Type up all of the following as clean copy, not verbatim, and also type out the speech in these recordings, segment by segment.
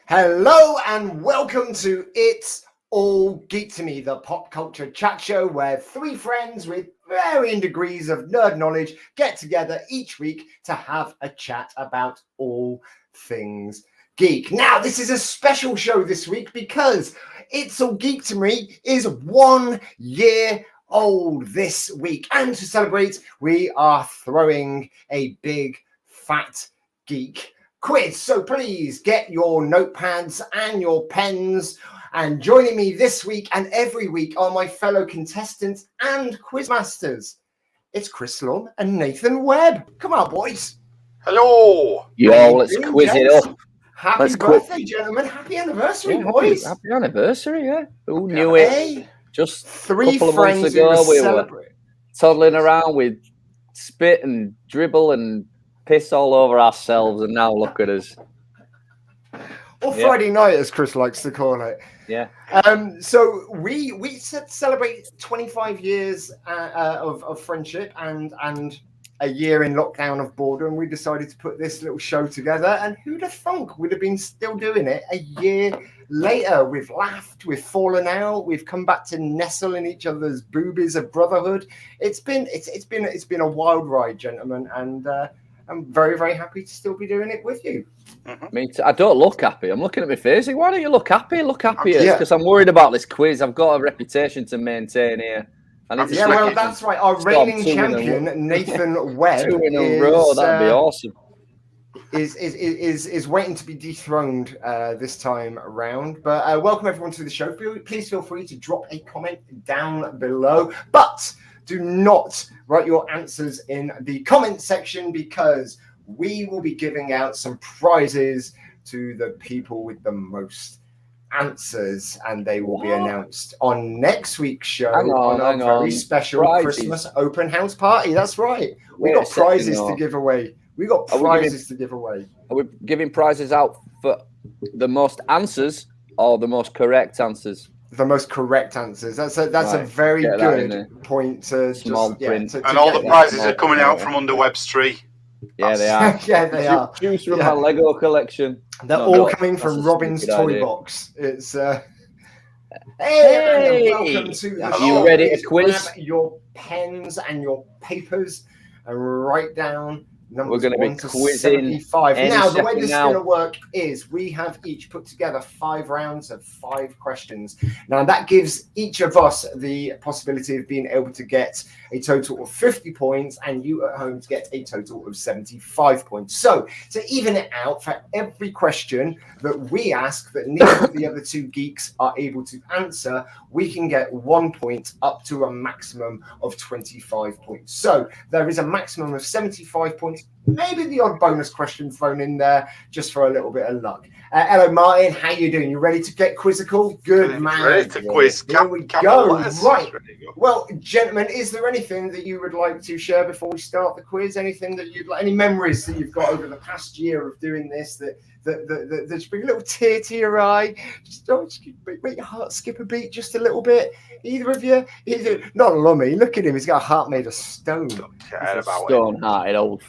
Hello and welcome to It's All Geek to Me, the pop culture chat show where three friends with varying degrees of nerd knowledge get together each week to have a chat about all things geek. Now, this is a special show this week because It's All Geek to Me is 1 year old this week. And to celebrate, we are throwing a big fat geek quiz. So please get your notepads and your pens. And joining me this week and every week are my fellow contestants and quizmasters. It's Chris Lum and Nathan Webb. Come on, boys. Hello. Yo, let's quiz it up. Happy birthday, gentlemen. Happy anniversary, boys. Happy anniversary, yeah. Who knew it? Just three a couple of friends months ago, we celebrate. were toddling around with spit and dribble and piss all over ourselves, and now look at us. Or Friday night, as Chris likes to call it. Yeah. So we celebrate 25 years of friendship and a year in lockdown of boredom. We decided to put this little show together, and who'd have thunk we'd have been still doing it a year later? We've laughed, we've fallen out, we've come back to nestle in each other's boobies of brotherhood. It's been a wild ride, gentlemen, and I'm very, very happy to still be doing it with you. Me too. I don't look happy. I'm looking at my face. Why don't you look happy? Look happier. Yeah. Because I'm worried about this quiz. I've got a reputation to maintain here. Yeah, well, that's right. Our reigning champion, Nathan Webb, 2 in a row. That'd be awesome. Is waiting to be dethroned this time around. But welcome everyone to the show. Please feel free to drop a comment down below. But do not write your answers in the comment section because we will be giving out some prizes to the people with the most answers, and they will be announced on next week's show on our very special Christmas open house party. That's right. We got prizes to give away. Are we giving prizes out for the most answers or the most correct answers? The most correct answers. That's a very good point to small print. And all the prizes are coming out from under Webb's tree. Yeah, they are. Yeah, they are. Choose from my Lego collection. They're all coming from Robin's toy box. It's hey, welcome to the show. You ready to quiz? Grab your pens and your papers and write down numbers. We're going to be quizzing 75. Now, the way this is going to work is we have each put together 5 rounds of 5 questions. Now, that gives each of us the possibility of being able to get a total of 50 points and you at home to get a total of 75 points. So, to even it out, for every question that we ask that neither of the other 2 geeks are able to answer, we can get 1 point up to a maximum of 25 points. So, there is a maximum of 75 points. Maybe the odd bonus question thrown in there just for a little bit of luck. Hello, Martin. How you doing? You ready to get quizzical? Good man. Ready to quiz. Here we go. Right. Well, gentlemen, is there anything that you would like to share before we start the quiz? Anything that you'd like? Any memories that you've got over the past year of doing this that just bring a little tear to your eye? Just make your heart skip a beat just a little bit. Either of you? Not Lummy. Look at him. He's got a heart made of stone. Stone-hearted old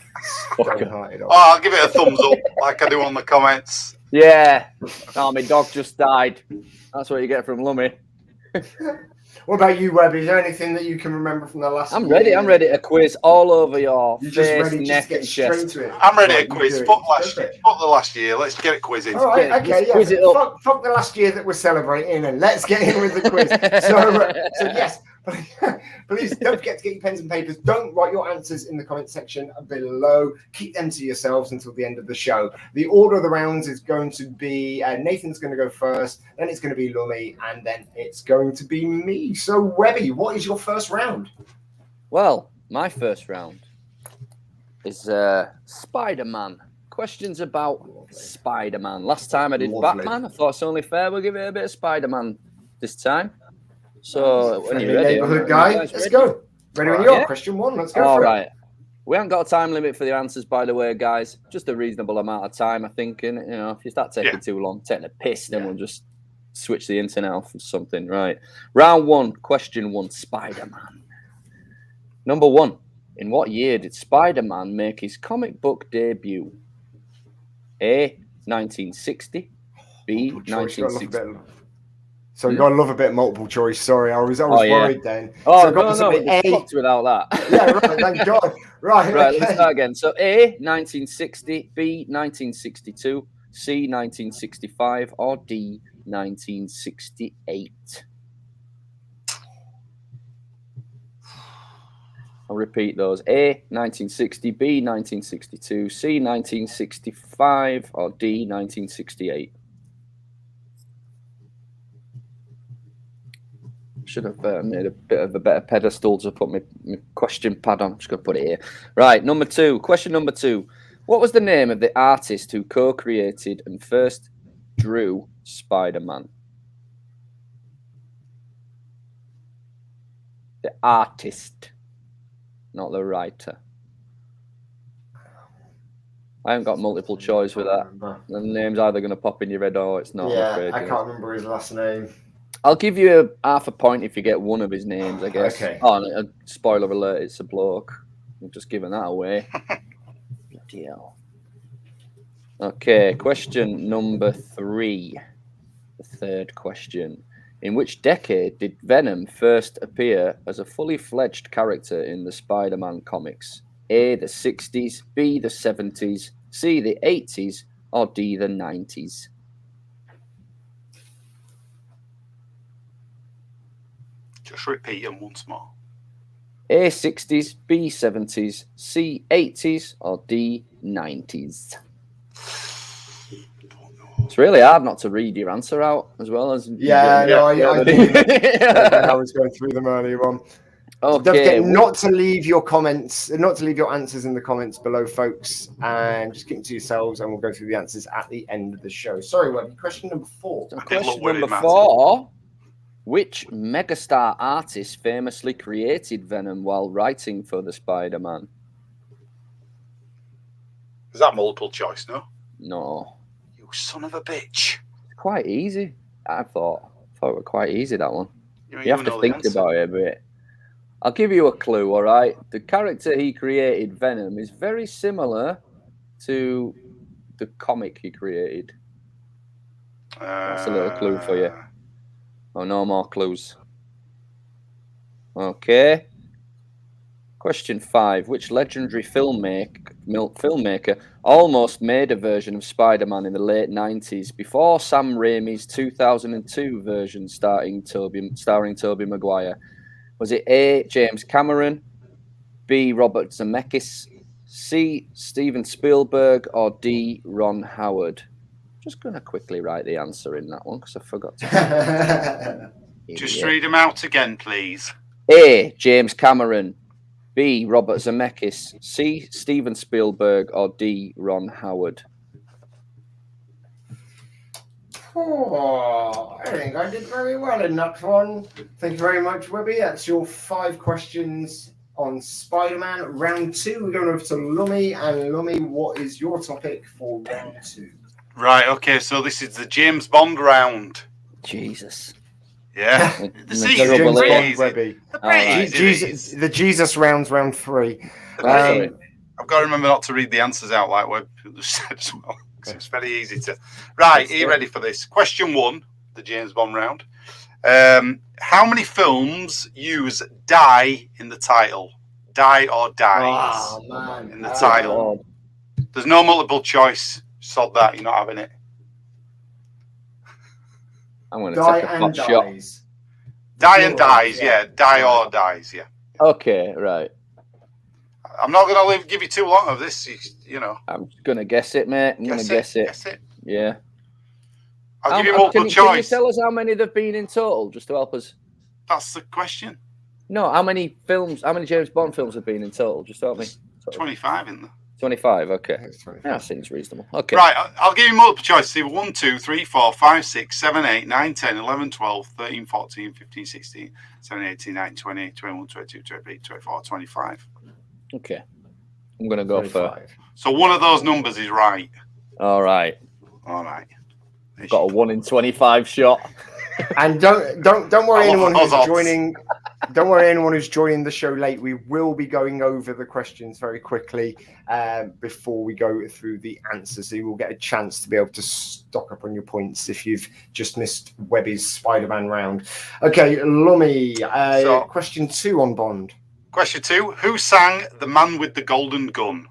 fucker. Oh, I'll give it a thumbs up like I do on the comments. Yeah. Oh, my dog just died. That's what you get from Lummy. What about you, Webby? Is there anything that you can remember from the last I'm ready to quiz all over your You're face, just ready neck, to and chest. I'm ready to quiz. Fuck the last year. Let's get it quizzing. All right, okay, yeah. Quiz it up. Fuck the last year that we're celebrating, and let's get in with the quiz. So yes, please don't forget to get your pens and papers. Don't write your answers in the comment section below. Keep them to yourselves until the end of the show. The order of the rounds is going to be Nathan's going to go first, then it's going to be Lummy, and then it's going to be me. So, Webby, what is your first round? Well, my first round is Spider-Man. Questions about Spider-Man. Last time I did Batman. I thought it's only fair we'll give it a bit of Spider-Man this time. So, when you're ready, neighborhood guy, let's go. Ready when you are. Question 1. Let's go. All right. We haven't got a time limit for the answers, by the way, guys. Just a reasonable amount of time, I think. And if you start taking too long, taking a piss, then we'll just switch the internet off or something. Right. Round 1, question 1, Spider-Man. Number 1. In what year did Spider-Man make his comic book debut? A, 1960, B, Choice, you gotta love a 1960. bit. So you gotta love a bit of multiple choice. Sorry, I was yeah. worried then. Oh, so no, we'd be fucked without that. Yeah, right. Thank God. Right. Right, Okay. let's start again. So A, 1960, B, 1962, C, 1965, or D, 1968. I'll repeat those. A, 1960, B, 1962, C, 1965, or D, 1968. Should have made a bit of a better pedestal to put my question pad on. I'm just going to put it here. Right, number 2. Question number 2. What was the name of the artist who co-created and first drew Spider-Man? The artist, not the writer. I haven't got multiple choice with that. The name's either going to pop in your head or it's not. Yeah, I can't remember his last name. I'll give you half a point if you get one of his names, I guess. Okay. Oh, no, spoiler alert, it's a bloke. I'm just giving that away. Bloody hell. Okay, question number 3. The third question. In which decade did Venom first appear as a fully fledged character in the Spider-Man comics? A, the 60s, B, the 70s, C, the 80s, or D, the 90s? Just repeat them once more. A, 60s, B, 70s, C, 80s, or D, 90s? It's really hard not to read your answer out as well as... Yeah, no, I did. I was going through them earlier on. Okay. Don't forget not to leave your comments, not to leave your answers in the comments below, folks, and just keep them to yourselves, and we'll go through the answers at the end of the show. Sorry, Webby. Question number 4. Question number 4. Which megastar artist famously created Venom while writing for the Spider-Man? Is that multiple choice, no? No. You son of a bitch. Quite easy, I thought. It was quite easy, that one. You have to know think about it a bit. I'll give you a clue, all right? The character he created, Venom, is very similar to the comic he created. That's a little clue for you. Oh, no more clues. Okay. Question 5. Which legendary filmmaker almost made a version of Spider-Man in the late 90s before Sam Raimi's 2002 version starring Tobey Maguire? Was it A, James Cameron, B, Robert Zemeckis, C, Steven Spielberg, or D, Ron Howard? Just going to quickly write the answer in that one because I forgot to. Just read them out again, please. A, James Cameron, B, Robert Zemeckis, C, Steven Spielberg, or D, Ron Howard? Oh, I think I did very well in that one. Thank you very much, Webby. That's your 5 questions on Spider-Man. Round 2, we're going over to Lummy. And Lummy, what is your topic for round 2? Right, okay, so this is the James Bond round. Jesus. Yeah. James Bond, Webby. The Jesus rounds, round 3. I've got to remember not to read the answers out like Webb just said as well. It's very easy to. Right, are you ready for this? Question 1, the James Bond round. How many films use die in the title? Die or dies in the title. There's no multiple choice. Sod that, you're not having it. I'm going to take a pot shot. Die and dies, yeah. Die or dies, yeah. Okay, right. I'm not going to give you too long of this, you know. I'm going to guess it, mate. I'm going to guess it. Guess it. Yeah. I'll give you multiple choice. Can you tell us how many there've been in total, just to help us? That's the question. No, how many James Bond films have been in total? Just help me. 25 in there. 25, okay. That seems reasonable. Okay. Right, I'll give you multiple choice. 1, 2, 3, 4, 5, 6, 7, 8, 9, 10, 11, 12, 13, 14, 15, 16, 17, 18, 19, 20, 21, 22, 23, 24, 25. Okay. I'm going to go 25. So one of those numbers is right. All right. There got a 1 in 25 shot. And don't worry, anyone who's joining. Don't worry, anyone who's joining the show late, we will be going over the questions very quickly before we go through the answers. So you will get a chance to be able to stock up on your points if you've just missed Webby's Spider-Man round. Okay, Lummy, question 2 on Bond. Question 2. Who sang The Man with the Golden Gun?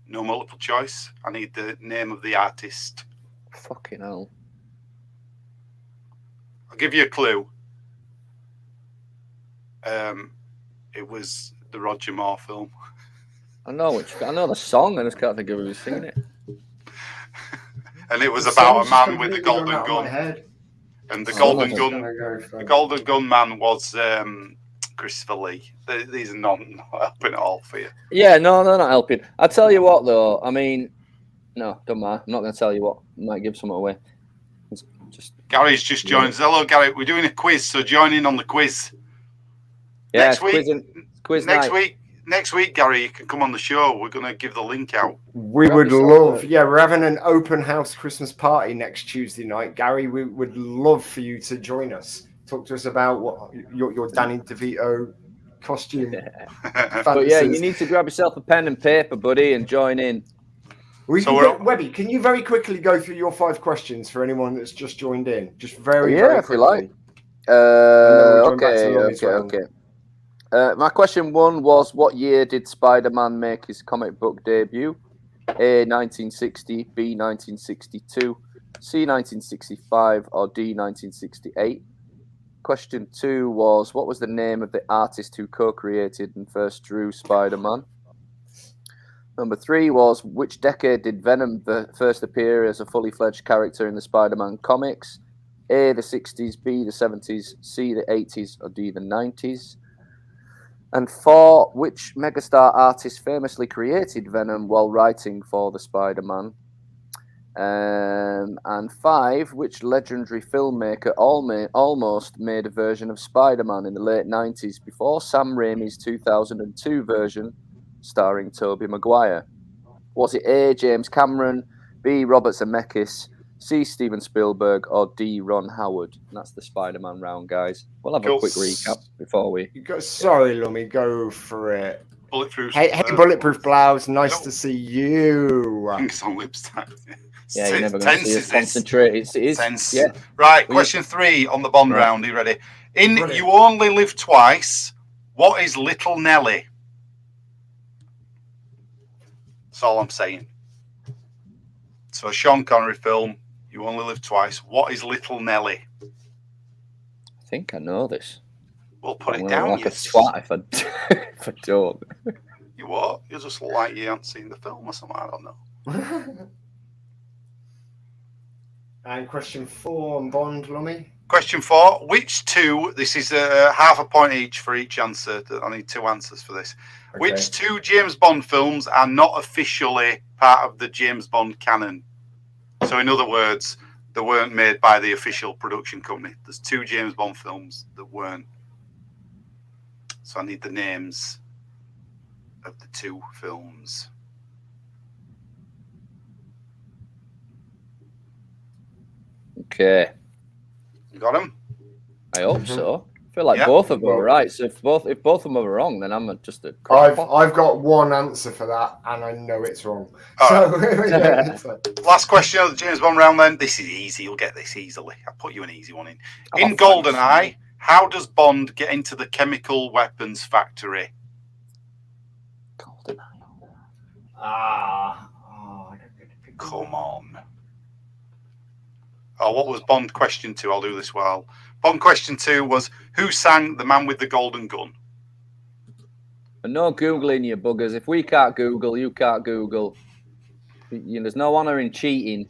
No multiple choice. I need the name of the artist. Fucking hell. I'll give you a clue. It was the Roger Moore film. I know the song. I just can't think of who's singing it. And it was about a man with a golden gun. And the golden gun man was Christopher Lee. These are not helping at all for you. Yeah, no, they're not helping. I tell you what, though. I mean, no, don't mind. I'm not going to tell you what. I might give something away. Gary's just joined. Hello, Gary. We're doing a quiz, so join in on the quiz. Yeah, quiz next week, Gary, you can come on the show. We're going to give the link out. We would love, we're having an open house Christmas party next Tuesday night. Gary, we would love for you to join us. Talk to us about what your Danny DeVito costume. But yeah, you need to grab yourself a pen and paper, buddy, and join in. Webby, can you very quickly go through your 5 questions for anyone that's just joined in? Just very if quickly. you like. Okay. My question 1 was, what year did Spider-Man make his comic book debut? A, 1960, B, 1962, C, 1965, or D, 1968? Question 2 was, what was the name of the artist who co-created and first drew Spider-Man? Number 3 was, which decade did Venom first appear as a fully fledged character in the Spider-Man comics? A, the 60s, B, the 70s, C, the 80s, or D, the 90s? And 4, which megastar artist famously created Venom while writing for the Spider-Man? And 5, which legendary filmmaker almost made a version of Spider-Man in the late 90s before Sam Raimi's 2002 version starring Tobey Maguire? Was it A, James Cameron, B, Robert Zemeckis, C, Steven Spielberg, or D, Ron Howard? And that's the Spider-Man round, guys. We'll have a quick recap before we... Sorry, Lummy, go for it. Bulletproof. Hey, Bulletproof Blouse, nice to see you. It's on lips time. Yeah, you're never going to see us concentrate. It is. Tense. Yeah. Right, question 3 on the Bond round. Are you ready? Brilliant. You Only Live Twice, what is Little Nelly? That's all I'm saying. So, a Sean Connery film, You Only Live Twice. What is Little Nelly? I think I know this. We'll put it down. Like a twat if I don't. You what? You're just like you haven't seen the film or something. I don't know. And question 4 on Bond, Lummy. Question 4. Which 2? This is half a point each for each answer. I need 2 answers for this. Okay. Which 2 James Bond films are not officially part of the James Bond canon? So, in other words, they weren't made by the official production company. There's 2 James Bond films that weren't. So, I need the names of the 2 films. Okay. You got them? I hope so. I feel like both of them are right. So if both of them are wrong, then I'm just a. I've got one answer for that, and I know it's wrong. Last question of the James Bond round. Then this is easy. You'll get this easily. I'll put you an easy one in. In GoldenEye, how does Bond get into the chemical weapons factory? GoldenEye. Come on. Oh, what was Bond question 2? I'll do this well. Bond question 2 was, who sang The Man with the Golden Gun? And no Googling, you buggers. If we can't Google, you can't Google. There's no honour in cheating.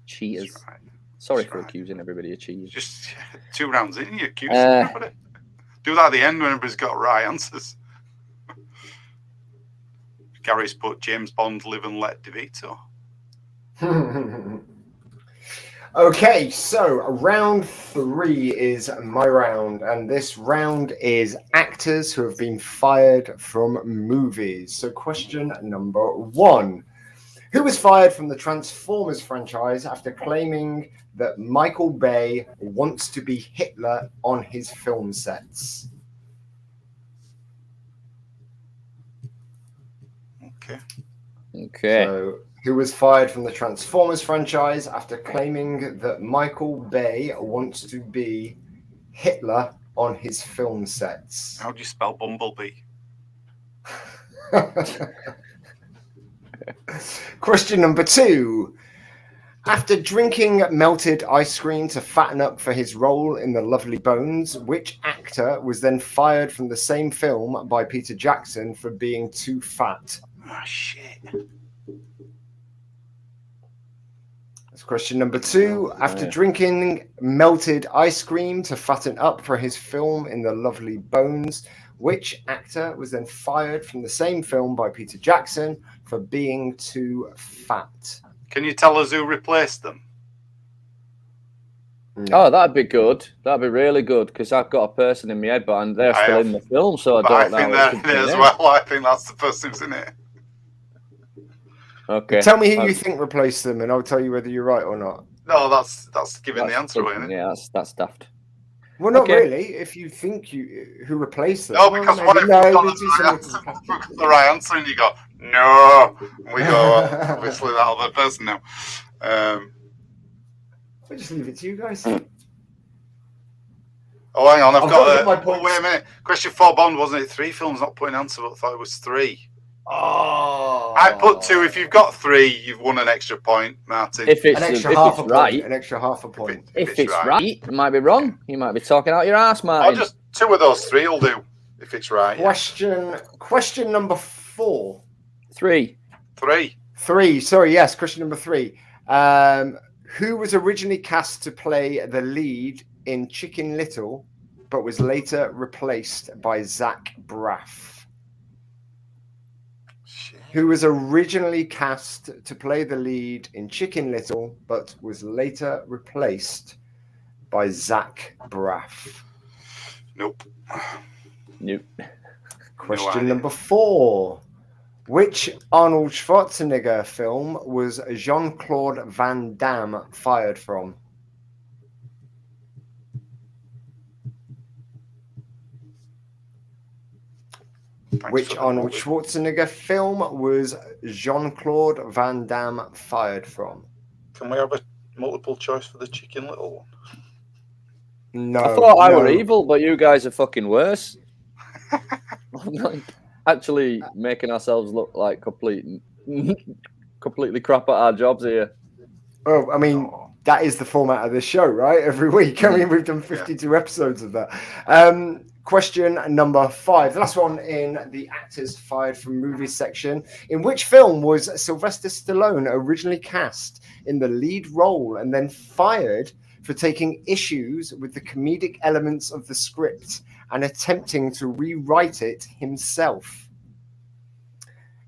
Cheaters. Right. Sorry for accusing everybody of cheating. Just 2 rounds in, you accuse everybody. Do that at the end when everybody's got right answers. Gary's put James Bond, Live and Let DeVito. Okay, so round 3 is my round, and this round is actors who have been fired from movies. So question number 1. Who was fired from the Transformers franchise after claiming that Michael Bay wants to be Hitler on his film sets? Okay. So, who was fired from the Transformers franchise after claiming that Michael Bay wants to be Hitler on his film sets? How do you spell Bumblebee? Question number 2. After drinking melted ice cream to fatten up for his role in The Lovely Bones, which actor was then fired from the same film by Peter Jackson for being too fat? Oh, shit. That's question number 2. After drinking melted ice cream to fatten up for his film in The Lovely Bones, which actor was then fired from the same film by Peter Jackson for being too fat? Can you tell us who replaced them? No. Oh, that'd be good. That'd be really good because I've got a person in my head, but they're still in the film, so But I I don't think know. they're in it as well. I think that's the person who's in it. Okay. Tell me who you think replaced them, and I'll tell you whether you're right or not. No, that's giving the answer away, isn't it? Yeah, that's daft. Well, not really. If you think who replaced them. No, because what if you've got the right answer and you go, no, we go, well, obviously that other person now. I'll just leave it to you guys. Oh, hang on, I've got my points. Oh, wait a minute. Question 4 Bond, wasn't it? 3 films, not putting answer, but I thought it was 3. Oh. I put 2. If you've got 3, you've won an extra point, Martin. If it's an extra if half it's a right, point. An extra half a point. if it's right, it might be wrong. You might be talking out your ass, Or Martin. just 2 of those 3 will do, if it's right. Question number 4. 3. 3. Sorry, yes, question number 3. Who was originally cast to play the lead in Chicken Little, but was later replaced by Zach Braff? Shit. Who was originally cast to play the lead in Chicken Little, but was later replaced by Zach Braff? Nope. Question number 4. Which Arnold Schwarzenegger film was Jean-Claude Van Damme fired from? Which Arnold Schwarzenegger film was Jean-Claude Van Damme fired from? Can we have a multiple choice for the Chicken Little one? No. I thought I were evil, but you guys are fucking worse. Actually making ourselves look like completely crap at our jobs here. Oh, I mean, that is the format of this show, right? Every week. I mean, we've done 52 episodes of that. Question number 5. The last one in the actors fired from movies section. In which film was Sylvester Stallone originally cast in the lead role and then fired for taking issues with the comedic elements of the script and attempting to rewrite it himself?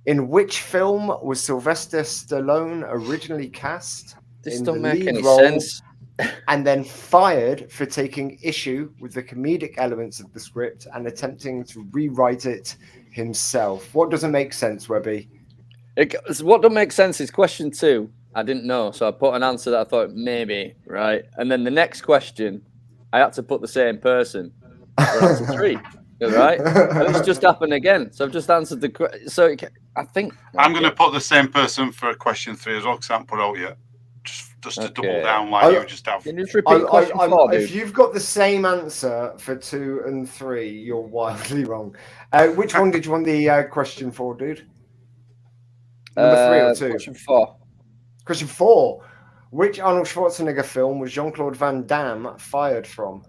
In which film was Sylvester Stallone originally cast This in don't the make lead any role sense. and then fired for taking issue with the comedic elements of the script and attempting to rewrite it himself? What doesn't make sense, Webby? What don't make sense is question 2. I didn't know, so I put an answer that I thought maybe, right? And then the next question, I had to put the same person for answer 3, right? And it's just happened again. So I've just answered the question. So I think I'm going to put the same person for question 3 as well, because I haven't put out yet. Just to double down like you just have. Can you just repeat question 4, dude? If you've got the same answer for 2 and 3, you're wildly wrong. Which one did you want the question for, dude? Number 3 or 2? Question 4. Question 4. Which Arnold Schwarzenegger film was Jean-Claude Van Damme fired from?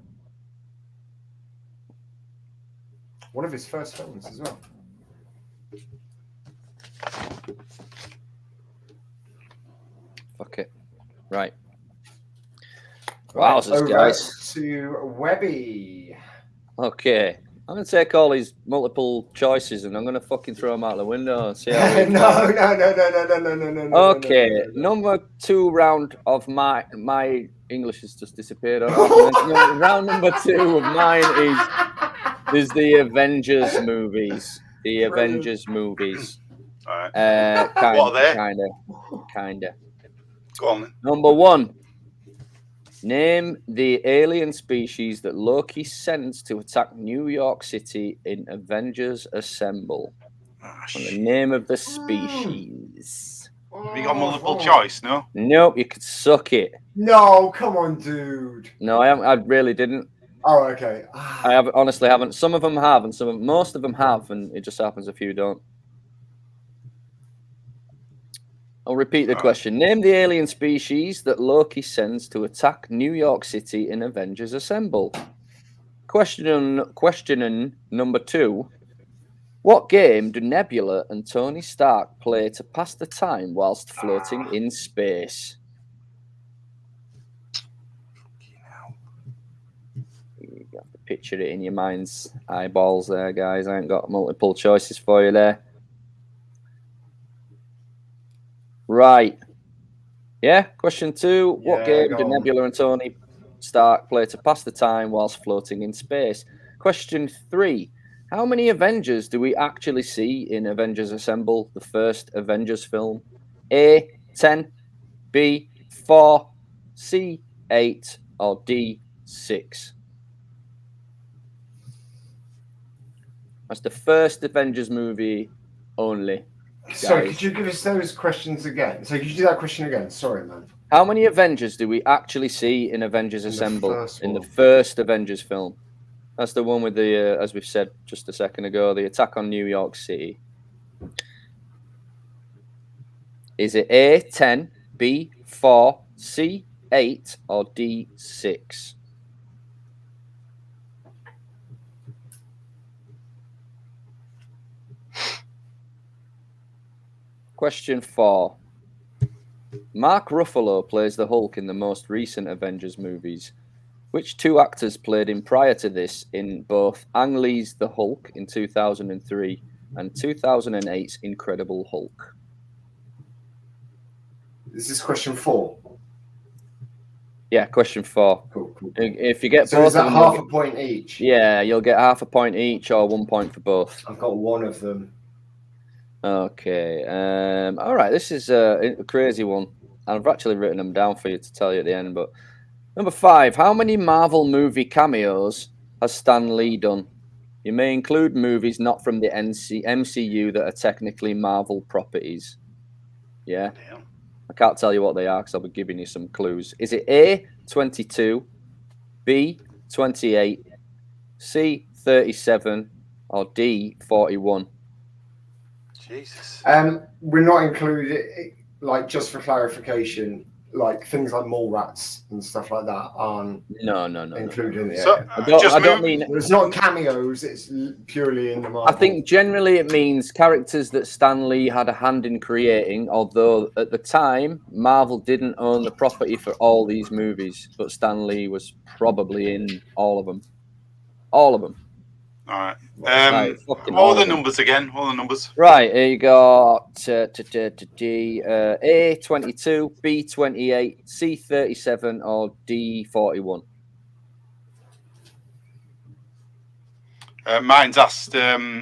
One of his first films as well. Fuck it. Right. Wow, guys. To Webby. Okay. I'm going to take all these multiple choices and I'm going to fucking throw them out the window and see how No. Okay. Number 2 round of my English has just disappeared. Round number 2 of mine is the Avengers movies. The Avengers movies. All right. What are they? Kinda. Go on then. Number 1. Name the alien species that Loki sends to attack New York City in Avengers Assemble. And the name of the species. Have you got multiple choice? No. Nope, you could suck it. No, come on, dude. No, I really didn't. Oh, okay. I honestly haven't. Some of them have, and most of them have, and it just happens a few don't. I'll repeat the question. Name the alien species that Loki sends to attack New York City in Avengers Assemble. Question number 2. What game do Nebula and Tony Stark play to pass the time whilst floating in space? You have to picture it in your mind's eyeballs there, guys. I ain't got multiple choices for you there. Right. Yeah, question 2. What game do Nebula and Tony Stark play to pass the time whilst floating in space? Question 3. How many Avengers do we actually see in Avengers Assemble, the first Avengers film? A, 10, B, 4, C, 8, or D, 6? That's the first Avengers movie only. Sorry, could you give us those questions again? So could you do that question again? Sorry, man. How many Avengers do we actually see in Avengers Assemble in the first Avengers film? That's the one with the, as we've said just a second ago, the attack on New York City. Is it A, 10, B, 4, C, 8, or D, 6? Question 4. Mark Ruffalo plays the Hulk in the most recent Avengers movies. Which 2 actors played him prior to this in both Ang Lee's The Hulk in 2003 and 2008's Incredible Hulk? Is this question 4? Yeah, question 4. Cool. If you get so both, is that half a point each? Yeah, you'll get half a point each or 1 point for both. I've got one of them. Okay. All right. This is a crazy one. I've actually written them down for you to tell you at the end. But number 5. How many Marvel movie cameos has Stan Lee done? You may include movies not from the MCU that are technically Marvel properties. Yeah. I can't tell you what they are because I'll be giving you some clues. Is it A, 22, B, 28, C, 37, or D, 41? Jesus. We're not included, like, just for clarification, like things like mole rats and stuff like that aren't included in the So, I don't mean it's not cameos, it's purely in the Marvel. I think generally it means characters that Stan Lee had a hand in creating, although at the time Marvel didn't own the property for all these movies, but Stan Lee was probably in all of them. All of them. All right. What are the numbers again? What are the numbers? Right, here you got A, 22, B, 28, C, 37, or D, 41. Mine's asked, what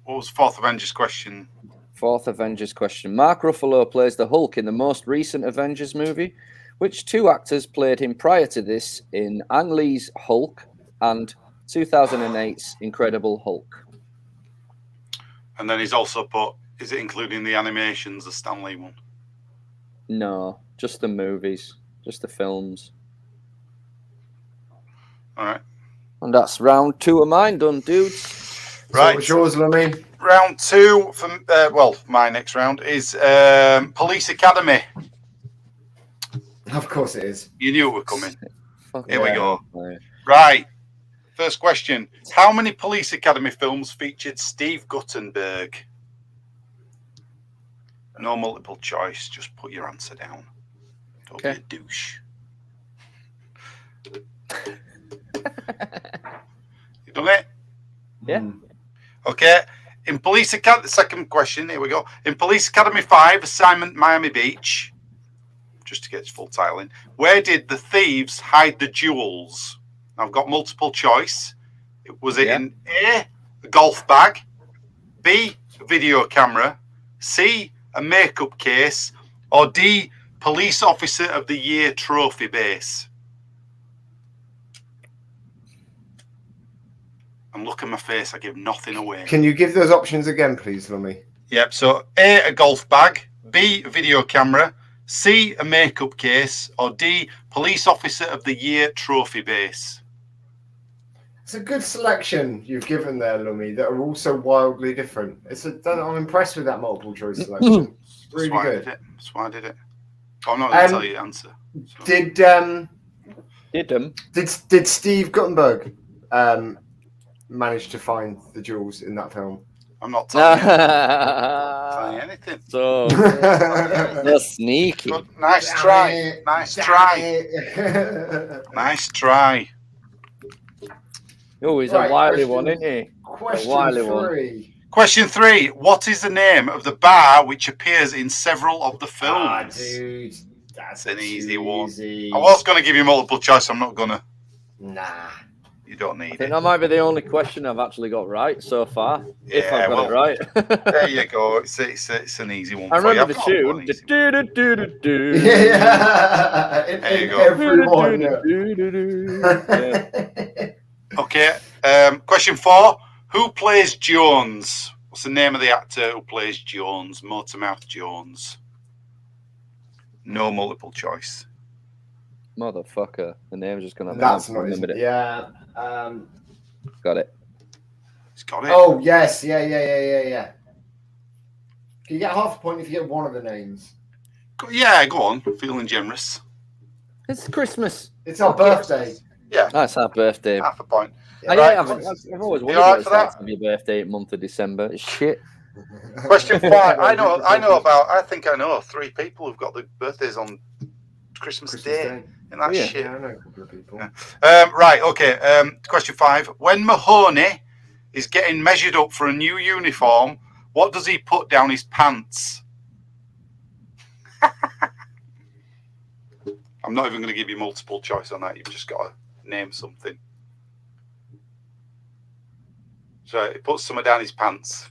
was fourth Avengers question? Fourth Avengers question. Mark Ruffalo plays the Hulk in the most recent Avengers movie. Which 2 actors played him prior to this in Ang Lee's Hulk and 2008's Incredible Hulk? And then he's also put, is it including the animations, the Stan Lee one? No, just the movies, just the films. All right. And that's round 2 of mine done, dudes. Right. So what's yours, Lummy? Round 2, from my next round is Police Academy. Of course it is. You knew it were coming. Here we go. Right. Right. First question. How many Police Academy films featured Steve Guttenberg? No multiple choice. Just put your answer down. Don't be a douche. You done it? Yeah. Okay. In Police Academy, second question. Here we go. In Police Academy 5, Assignment Miami Beach, just to get its full title in, where did the thieves hide the jewels? I've got multiple choice. Was it in A, a golf bag, B, a video camera, C, a makeup case, or D, Police Officer of the Year trophy base? And look at my face. I give nothing away. Can you give those options again, please, Lummy? Yep. So A, a golf bag. B, a video camera. C, a makeup case. Or D, police officer of the year trophy base. It's a good selection you've given there, Lummy, that are also wildly different. I'm impressed with that multiple choice selection. Really good. That's why I did it. I'm not going to tell you the answer. So. Did Steve Guttenberg manage to find the jewels in that film? I'm not telling you anything. So they're sneaky. But nice try. Nice try. Nice try. Oh, he's a wily one, isn't he? Question 3. What is the name of the bar which appears in several of the films? Dude, that's an easy one. Easy. I was going to give you multiple choice. I'm not going to. Nah. You don't need I it. think that might be the only question I've actually got right so far. Yeah, if I've got it right. There you go. It's an easy one. I remember the tune. Yeah. There you go. Everyone. Okay. Question 4. Who plays Jones? What's the name of the actor who plays Jones? Motormouth Jones. No multiple choice. Motherfucker. The name's just going to... That's not it. Yeah. Got it. He's got it. Oh, yes. Yeah. Can you get half a point if you get one of the names? Yeah, go on. Feeling generous. It's Christmas. It's our birthday. Yeah. That's our birthday. Half a point. I've always wondered what it's like to be your birthday month of December. It's shit. Question 5. I think I know 3 people who've got their birthdays on Christmas Day. And that's shit. Yeah, I know a couple of people. Yeah. Right, okay. Question 5. When Mahoney is getting measured up for a new uniform, what does he put down his pants? I'm not even going to give you multiple choice on that. You've just got to name something. So he puts something down his pants.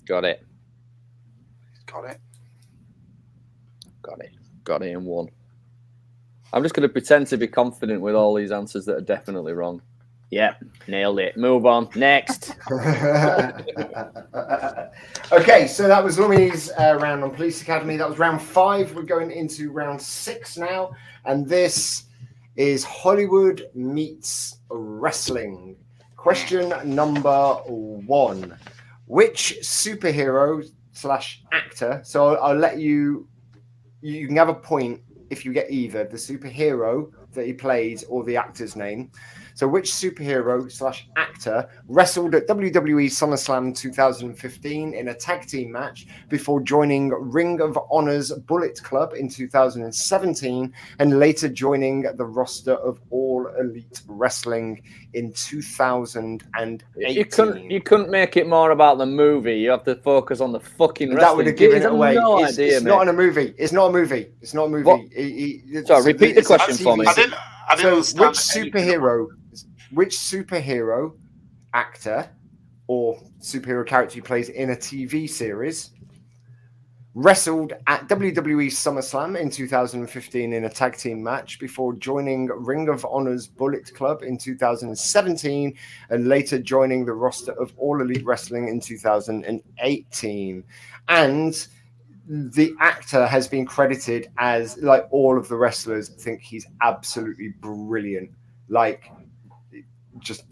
Got it. Got it. Got it in one. I'm just going to pretend to be confident with all these answers that are definitely wrong. Yeah, nailed it. Move on. Next. Okay, so that was Lummy's round on Police Academy. That was round 5. We're going into round 6 now. And this is Hollywood meets wrestling. Question number 1. Which superhero / actor, so I'll let you can have a point if you get either the superhero that he plays or the actor's name. So which superhero / actor wrestled at WWE SummerSlam 2015 in a tag team match before joining Ring of Honor's Bullet Club in 2017 and later joining the roster of All Elite Wrestling in 2018? You couldn't make it more about the movie. You have to focus on the fucking wrestling. That would have given it away. No it's not in a movie. It's not a movie. It's not a movie. Sorry, repeat the question for me. I didn't understand. Which superhero actor or superhero character he plays in a TV series wrestled at WWE SummerSlam in 2015 in a tag team match before joining Ring of Honor's Bullet Club in 2017 and later joining the roster of All Elite Wrestling in 2018? And the actor has been credited as, like, all of the wrestlers think he's absolutely brilliant. Like, just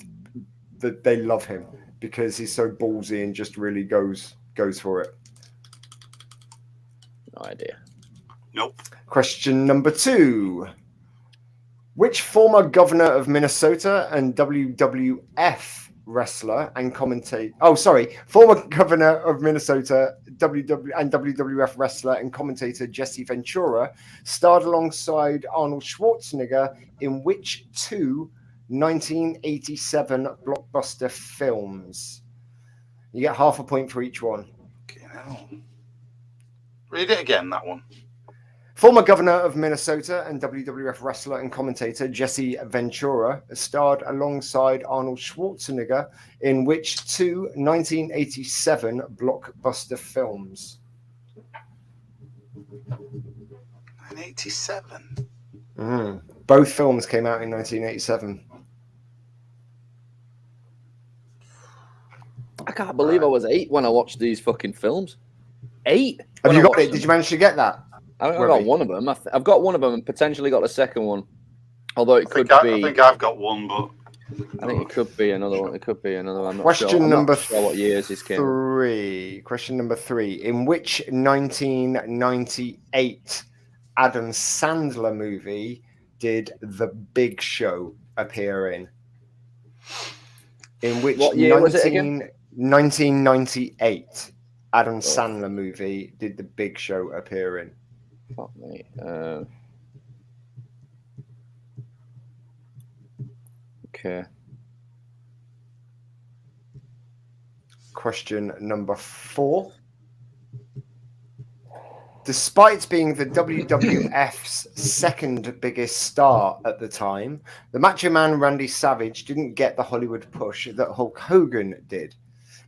that they love him because he's so ballsy and just really goes for it. No idea. Nope. Question number 2. Which former governor of Minnesota and WWF wrestler and former governor of Minnesota, WWF wrestler and commentator Jesse Ventura starred alongside Arnold Schwarzenegger in which 2 1987 blockbuster films? You get half a point for each one. Okay, now. Read it again, that one. Former governor of Minnesota and WWF wrestler and commentator Jesse Ventura starred alongside Arnold Schwarzenegger in which 2 1987 blockbuster films? 1987. Both films came out in 1987. can't believe I was 8 when I watched these fucking films. 8. Have you got it? Did you manage to get that? I got one of them. I've got one of them and potentially got the second one. Although it could be. I think I've got one, but I think it could be another one. It could be another one. I'm not Question sure. number I'm not sure what years this came. 3. Question number 3. In which 1998 Adam Sandler movie did The Big Show appear in? In which What year was it again? 1998 Adam Sandler movie did The Big Show appear in? Fuck me. Okay. Question number 4. Despite being the WWF's second biggest star at the time, the Macho Man Randy Savage didn't get the Hollywood push that Hulk Hogan did.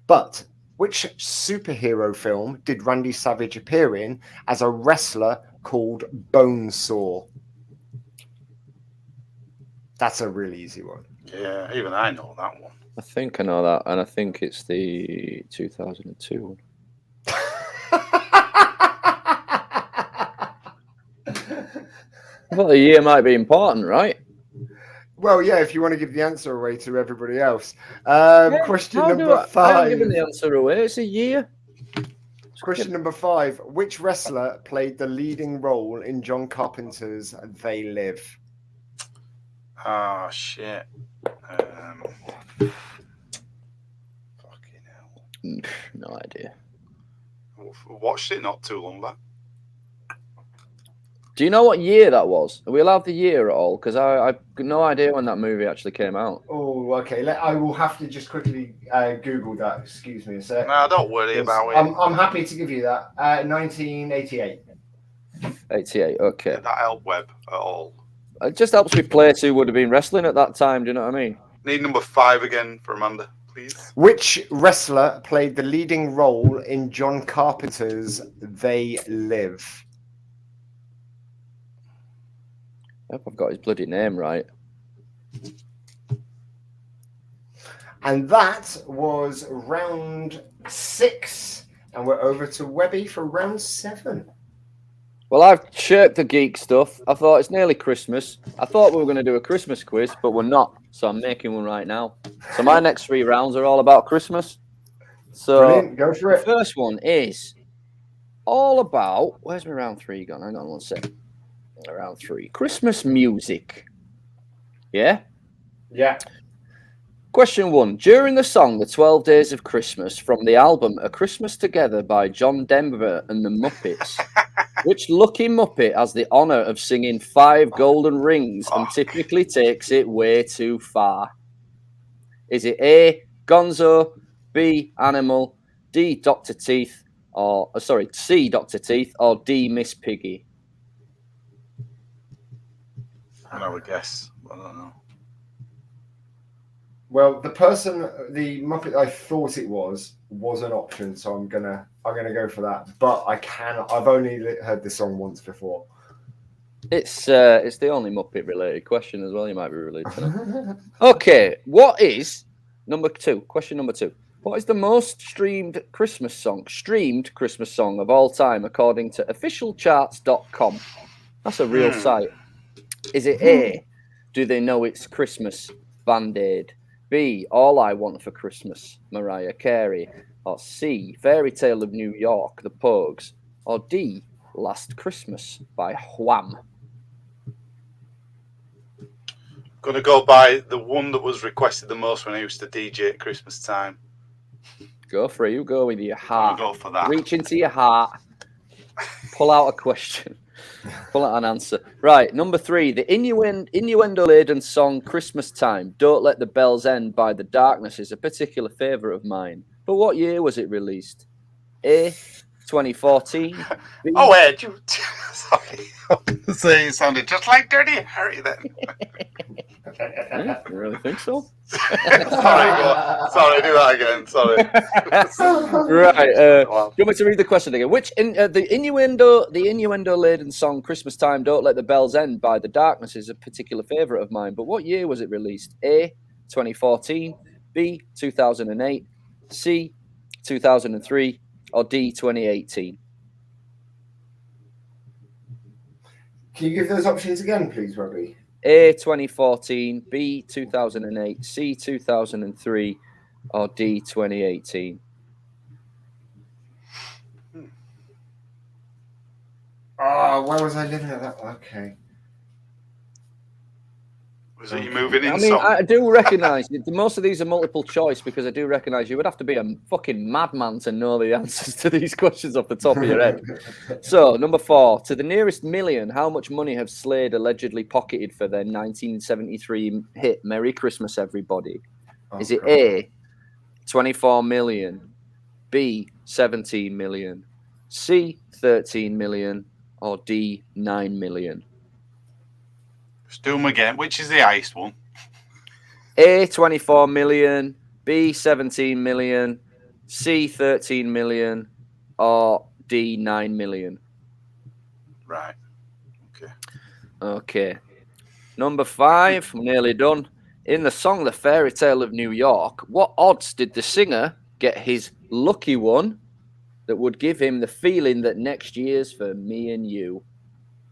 But which superhero film did Randy Savage appear in as a wrestler called Bonesaw? That's a really easy one. yeah, even I know that one. I think I know that, and I think it's the 2002 one. I thought the year might be important, right? Well, yeah, if you want to give the answer away to everybody else. Question How number I 5. haven't given the answer away. It's a year. Question number 5. Which wrestler played the leading role in John Carpenter's They Live? Oh, shit. Fucking hell. No idea. Watched it not too long back. Do you know what year that was? Are we allowed the year at all? Because I've got no idea when that movie actually came out. Oh, okay. I will have to just quickly Google that. Excuse me a sec. No, don't worry about it. I'm happy to give you that. 1988. 88, okay. Did that help Webb at all? It just helps me place who would have been wrestling at that time. Do you know what I mean? Need number 5 again for Amanda, please. Which wrestler played the leading role in John Carpenter's They Live? I hope I've got his bloody name right. And that was round 6. And we're over to Webby for round 7. Well, I've shirked the geek stuff. I thought it's nearly Christmas. I thought we were going to do a Christmas quiz, but we're not. So I'm making one right now. So my next 3 rounds are all about Christmas. So Brilliant. Go for it. The first one is all about... Where's my round 3 gone? Hang on one sec. Round 3. Christmas music. Yeah? Yeah. Question 1. During the song The 12 Days of Christmas from the album A Christmas Together by John Denver and the Muppets, which lucky Muppet has the honour of singing 5 golden rings and typically takes it way too far? Is it A, Gonzo, B, Animal, D, Dr. Teeth, or C, Dr. Teeth, or D, Miss Piggy? I would guess. I don't know. Well, the Muppet I thought it was an option, so I'm gonna go for that. But I've only heard this song once before. It's the only Muppet related question as well. You might be related to it. Okay, what is number 2? Question number 2. What is the most streamed Christmas song of all time according to officialcharts.com? That's a real site. Is it A, Do They Know It's Christmas, Band-Aid? B, All I Want for Christmas, Mariah Carey? Or C, Fairy Tale of New York, The Pogues? Or D, Last Christmas by Wham? Going to go by the one that was requested the most when I used to DJ at Christmas time. Go for it. You go with your heart. I'll go for that. Reach into your heart. Pull out a question. Pull out an answer. Right, number 3. The innuendo-laden song Christmas Time, Don't Let the Bells End by The Darkness is a particular favourite of mine. But what year was it released? A, 2014. B, oh, Ed, you... Sorry. Say it sounded just like Dirty Harry then. You really think so? Sorry, do that again. Sorry. Right. Do you want me to read the question again? Which the innuendo-laden song "Christmas Time, Don't Let the Bells End" by The Darkness is a particular favourite of mine. But what year was it released? A, 2014. B, 2008. C, 2003, or D, 2018? Can you give those options again, please, Webby? A, 2014, B, 2008, C, 2003, or D, 2018? Oh, where was I living at that? Okay. Was it you moving in? I mean, I do recognise most of these are multiple choice because I do recognise you would have to be a fucking madman to know the answers to these questions off the top of your head. So, number 4, to the nearest million, how much money have Slade allegedly pocketed for their 1973 hit "Merry Christmas, Everybody"? Is it A, 24 million, B, 17 million, C, 13 million, or D, 9 million? Let's do them again. Which is the highest one? A, 24 million, B, 17 million, C, 13 million, or D, 9 million? Right. Okay. Okay. Number 5, I'm nearly done. In the song The Fairy Tale of New York, what odds did the singer get his lucky one that would give him the feeling that next year's for me and you?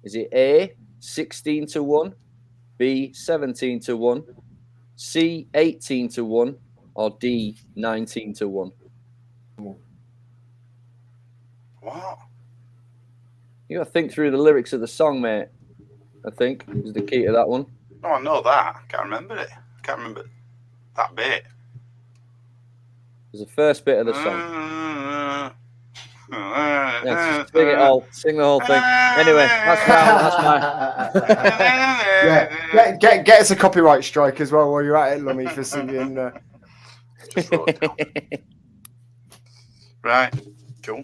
Is it A, 16 to 1, B, 17 to 1, C, 18 to 1, or D, 19 to 1? What? You got to think through the lyrics of the song, mate. I think is the key to that one. No, I know that. I can't remember it. I can't remember that bit. It's the first bit of the song. Yeah, sing it all. Sing the whole thing. Anyway, that's yeah, get us a copyright strike as well while you're at it, Lummy, for singing. Just wrote it down. Right, cool.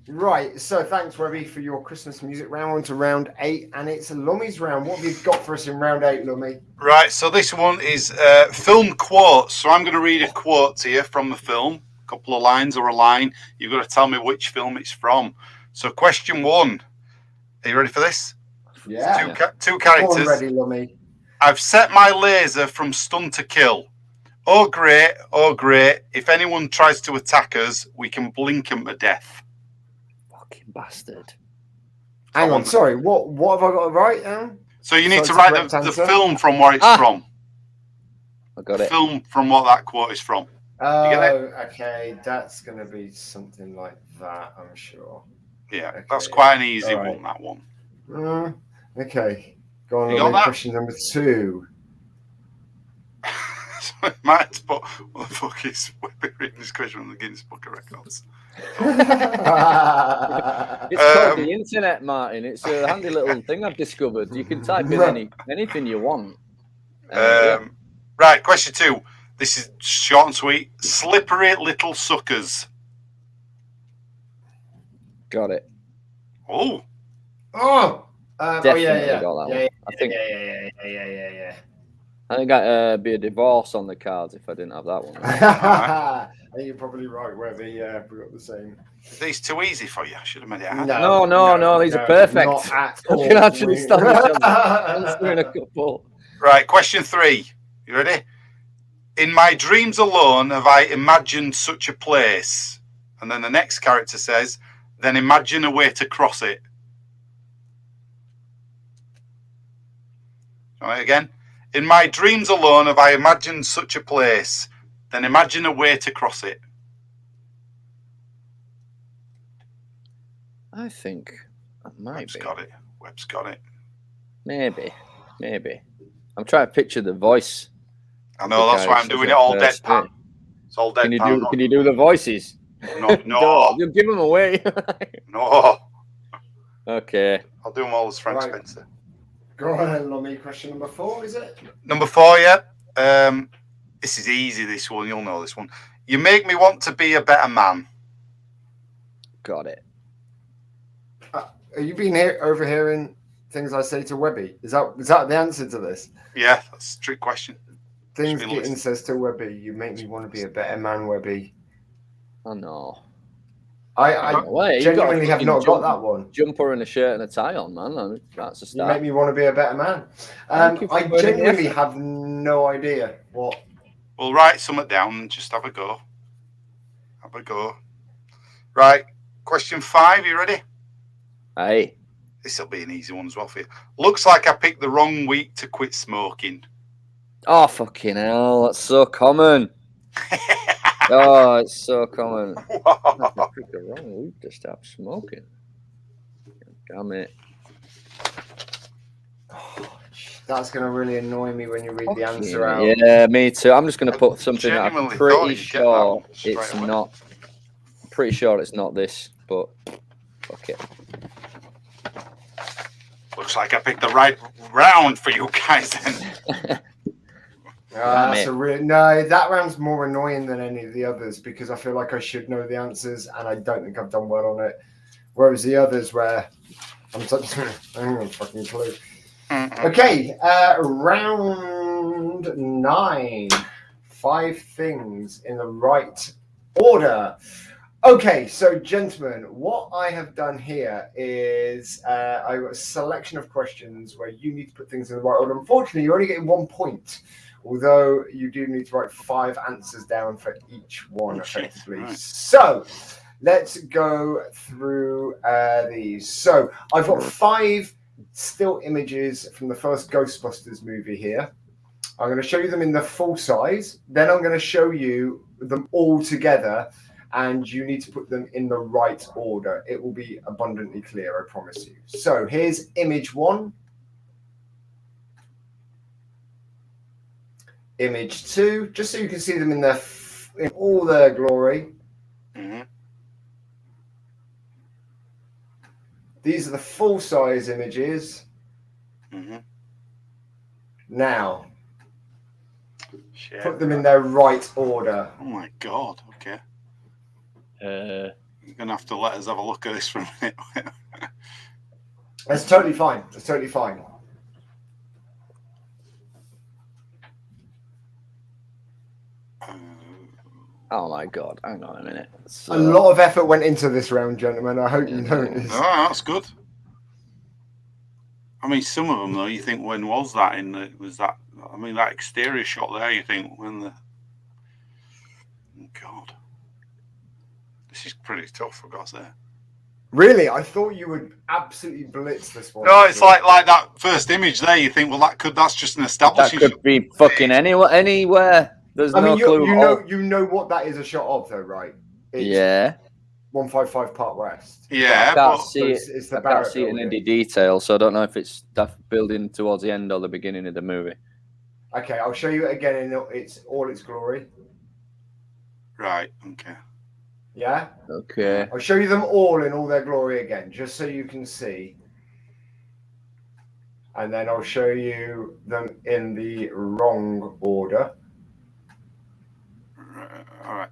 Right, so thanks, Webby, for your Christmas music round. We're on to round 8, and it's Lummy's round. What have you got for us in round 8, Lummy? Right, so this one is film quotes. So I'm going to read a quote to you from the film, a couple of lines or a line. You've got to tell me which film it's from. So question 1. Are you ready for this? Yeah. Two characters. Born ready, Lummy. I've set my laser from stun to kill. Oh, great. Oh, great. If anyone tries to attack us, we can blink them to death. Fucking bastard. Hang on, sorry. What have I got to write down? So you need to write the film from where it's from. I got it. Film from what that quote is from. Oh, okay. That's going to be something like that, I'm sure. Yeah, okay. That's quite an easy one, that one. Okay. Go on, you got that? Question number 2. Matt, but what the fuck is Webby reading this question on the Guinness Book of Records? It's called the internet, Martin. It's a handy little thing I've discovered. You can type in anything you want. Right, question 2. This is short and sweet. Slippery little suckers. Got it. Oh. Definitely yeah. Got that one. I think. Yeah. I think that'd be a divorce on the cards if I didn't have that one. I think you're probably right, Webby. Yeah, we got the same. Are these too easy for you? I should have made it hard. No, these are perfect. Not at I all. can actually stand a chance answering a couple. Right, question 3. You ready? In my dreams alone have I imagined such a place. And then the next character says, then imagine a way to cross it. All right, again. In my dreams alone have I imagined such a place. Then imagine a way to cross it. I think that might be. Webb's got it. Maybe. I'm trying to picture the voice. I know, that's why I'm doing it all deadpan. It's all deadpan. Can you do the voices? No. You'll give them away. No. Okay. I'll do them all as Frank Spencer. Go on, Lummy. Question number 4, is it? Number 4, yeah. This is easy, this one. You'll know this one. You make me want to be a better man. Got it. Are you being overhearing things I say to Webby? Is that the answer to this? Yeah, that's a trick question. Things Gideon says to Webby, you make me want to be a better man, Webby. Oh, no. I genuinely have not got that one. Jumper and a shirt and a tie on, man. That's a start. You make me want to be a better man. I genuinely have no idea what. We'll write something down and just have a go. Have a go. Right. Question 5. You ready? Aye. This will be an easy one as well for you. Looks like I picked the wrong week to quit smoking. Oh, fucking hell. That's so common. Oh, it's so common. I picked the wrong week to stop smoking. Damn it. That's going to really annoy me when you read the answer Fucking- out. Yeah, me too. I'm just going to put something that I'm Genuinely pretty thought you'd get that sure one straight it's away. not. Pretty sure it's not this, but fuck it. Looks like I picked the right round for you guys then. That's no, that round's more annoying than any of the others because I feel like I should know the answers and I don't think I've done well on it. Whereas the others where I'm such I don't have a fucking clue. Okay, round 9. 5 things in the right order. Okay, so gentlemen, what I have done here is I've got a selection of questions where you need to put things in the right order. Unfortunately, you're only getting 1 point, although you do need to write 5 answers down for each one, effectively. Right. So let's go through these. So I've got 5 still images from the first Ghostbusters movie here. I'm going to show you them in the full size. Then I'm going to show you them all together. And you need to put them in the right order. It will be abundantly clear, I promise you. So here's image 1. Image 2, just so you can see them in all their glory. Mm-hmm. These are the full-size images. Mm-hmm. Now, Shit, put them in their right order. Oh my God, okay. You're going to have to let us have a look at this for a minute. That's totally fine. That's totally fine. Oh my God, hang on a minute. A lot of effort went into this round, gentlemen. I hope you noticed. Oh, that's good. I mean, some of them, though, you think, when was that I mean, that exterior shot there, you think, when the... Oh, God. This is pretty tough for God's sake. Really? I thought you would absolutely blitz this one. No, it's like that first image there. You think, well, that's just an establishing. That could be fucking anywhere. There's no clue. You know what that is a shot of, though, right? It's yeah. 155 Park West. Yeah, I can't see it. It's the I can't Barrett see it in building. any detail, so I don't know if it's that building towards the end or the beginning of the movie. Okay, I'll show you it again in all its glory. Right. Okay. Yeah? Okay. I'll show you them all in all their glory again, just so you can see. And then I'll show you them in the wrong order. All right.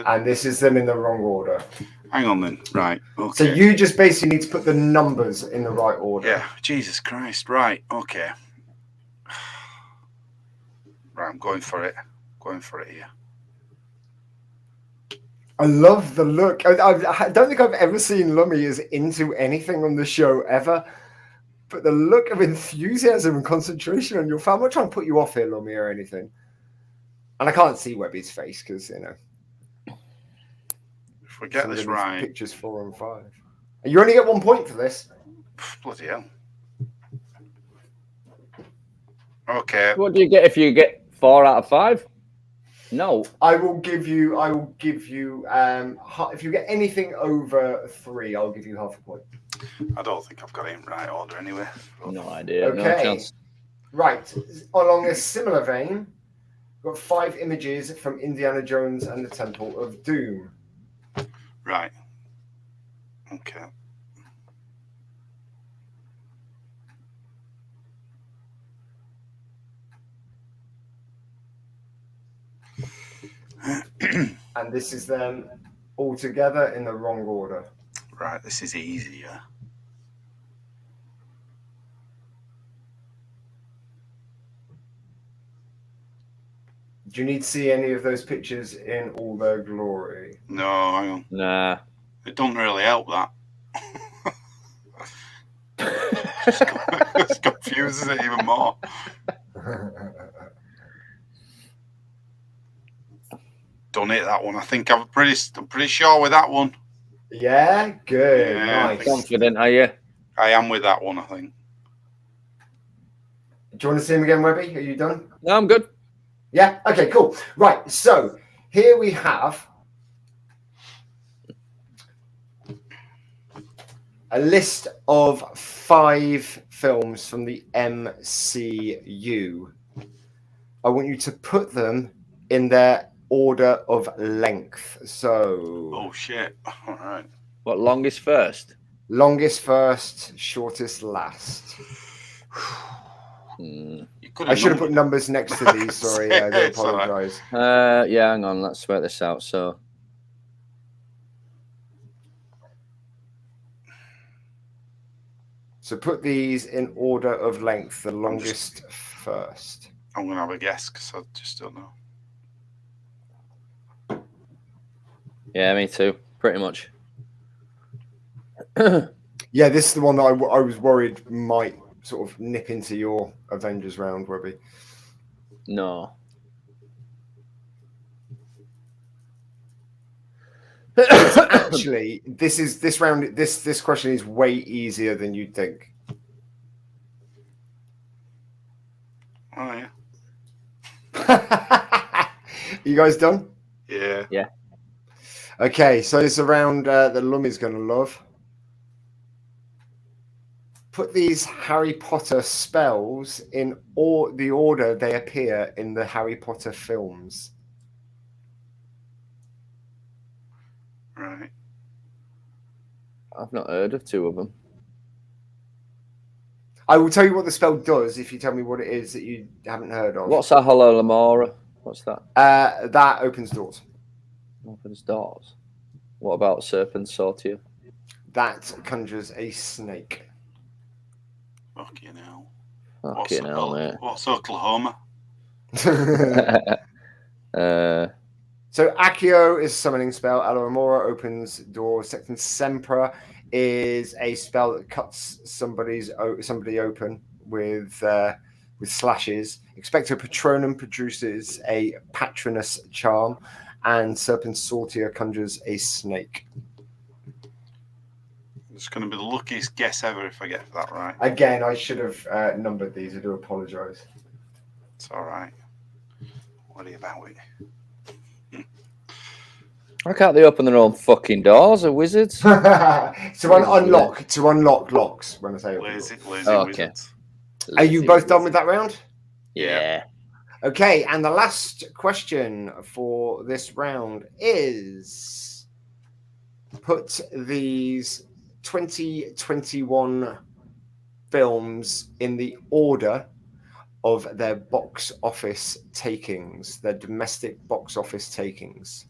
And this is them in the wrong order. Hang on then. Right. Okay. So you just basically need to put the numbers in the right order. Yeah. Jesus Christ. Right. Okay. Right. I'm going for it. Here. I love the look. I don't think I've ever seen Lummy as into anything on the show ever. But the look of enthusiasm and concentration on your fan. I'm not trying to put you off here, Lummy, or anything. And I can't see Webby's face because, If we get this right. Pictures 4 and 5. You only get 1 point for this. Bloody hell. Okay. What do you get if you get 4 out of 5? No. I will give you. If you get anything over 3, I'll give you half a point. I don't think I've got it in right order anyway. No idea. Okay. No chance. Right. Along a similar vein, we've got 5 images from Indiana Jones and the Temple of Doom. Right. Okay. And this is them all together in the wrong order. Right, this is easier. Do you need to see any of those pictures in all their glory? No, hang on. Nah. It doesn't really help that. It confuses it even more. done it, that one. I think I'm pretty sure with that one. Yeah, good, Yeah, nice. Confident, are you? I am with that one, I think. Do you want to see him again, Webby? Are you done? No, I'm good. Yeah, okay, cool. Right, so here we have a list of 5 films from the MCU. I want you to put them in their order of length. So, Oh, shit. All right. What, longest first? longest first, shortest last. Hmm. I should have put numbers next to these. Sorry, I do It's all right. apologise. Yeah, hang on. Let's work this out. So, put these in order of length, the longest first. I'm going to have a guess because I just don't know. yeah, me too. Pretty much. Yeah, this is the one that I was worried might sort of nip into your Avengers round, Webby. No. Actually, this question is way easier than you'd think. Oh, yeah. You guys done? Yeah. Yeah. Okay, so it's around that Lummy's going to love. Put these Harry Potter spells in the order they appear in the Harry Potter films. Right. I've not heard of 2 of them. I will tell you what the spell does if you tell me what it is that you haven't heard of. What's that Hollow Lamora? What's that? That opens doors. Opens doors. What about Serpent Sortier? That conjures a snake. Fucking hell. Fucking hell, mate. What's Oklahoma? So Accio is a summoning spell. Alohomora opens doors. Sectum Sempra is a spell that cuts somebody open with slashes. Expecto Patronum produces a Patronus charm, and Serpent Sortier conjures a snake. It's going to be the luckiest guess ever if I get that right. Again, I should have numbered these. I do apologise. It's all right. Worry about it. Why can't they open their own fucking doors? Are wizards? to unlock locks. When I say Lazy okay. wizards. Are you both done with that round? Yeah. Okay, and the last question for this round is: put these 2021 films in the order of their box office takings, their domestic box office takings.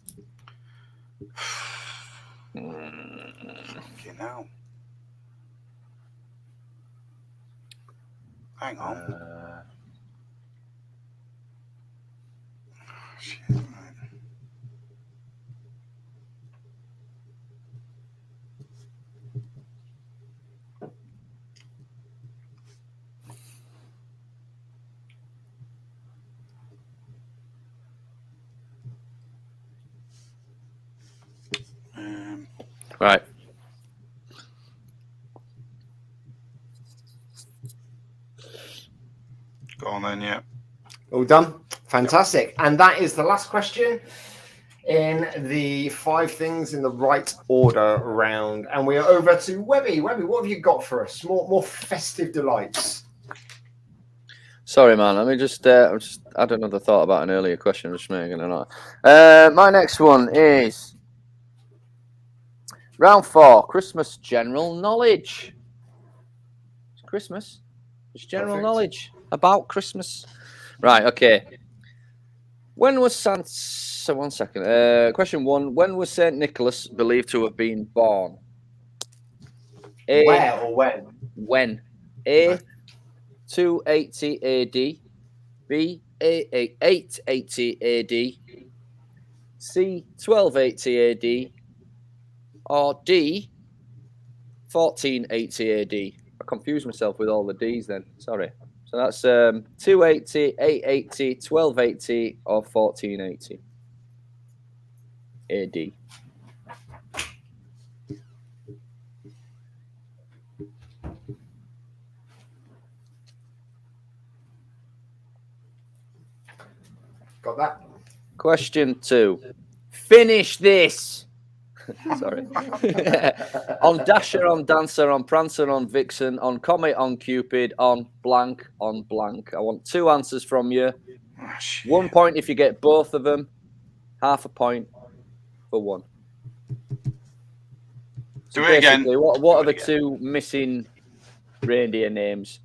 Fucking hell. Hang on. Shit, right. Right. Go on then, yeah. All done? Fantastic. And that is the last question in the 5 things in the right order round. And we are over to Webby. Webby, what have you got for us? More festive delights. Sorry, man. Let me just. I had another thought about an earlier question. I'm just making it up. My next one is round 4. Christmas general knowledge. It's Christmas. It's general Perfect. knowledge about Christmas. Right. Okay. When was Santa? So 1 second. Question 1. When was Saint Nicholas believed to have been born? A, Where or when? When? A. 280 AD, B. 880 AD, C. 1280 AD, or D. 1480 AD. I confused myself with all the D's then. Sorry. So that's 280, 880, 1280, or 1480. AD. Got that? Question 2. Finish this. Sorry. On Dasher, on Dancer, on Prancer, on Vixen, on Comet, on Cupid, on blank, on blank. I want 2 answers from you. 1 point if you get both of them. Half a point for one. So Do it again. What are the 2 missing reindeer names?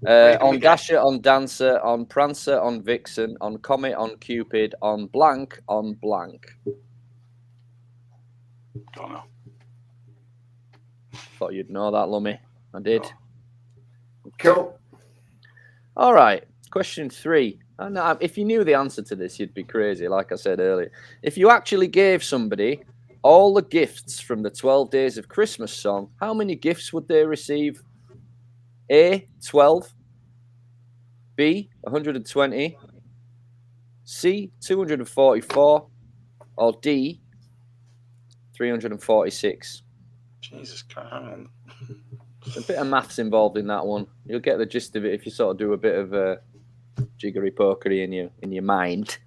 Read them On again. Dasher, on Dancer, on Prancer, on Vixen, on Comet, on Cupid, on blank, on blank. Don't know. Thought you'd know that, Lummy. I did. No. Cool. All right. Question 3. And if you knew the answer to this, you'd be crazy, like I said earlier. If you actually gave somebody all the gifts from the 12 Days of Christmas song, how many gifts would they receive? A, 12. B, 120. C, 244. Or D, 346. Jesus Christ, hang on. There's a bit of maths involved in that one. You'll get the gist of it if you sort of do a bit of jiggery pokery in your mind.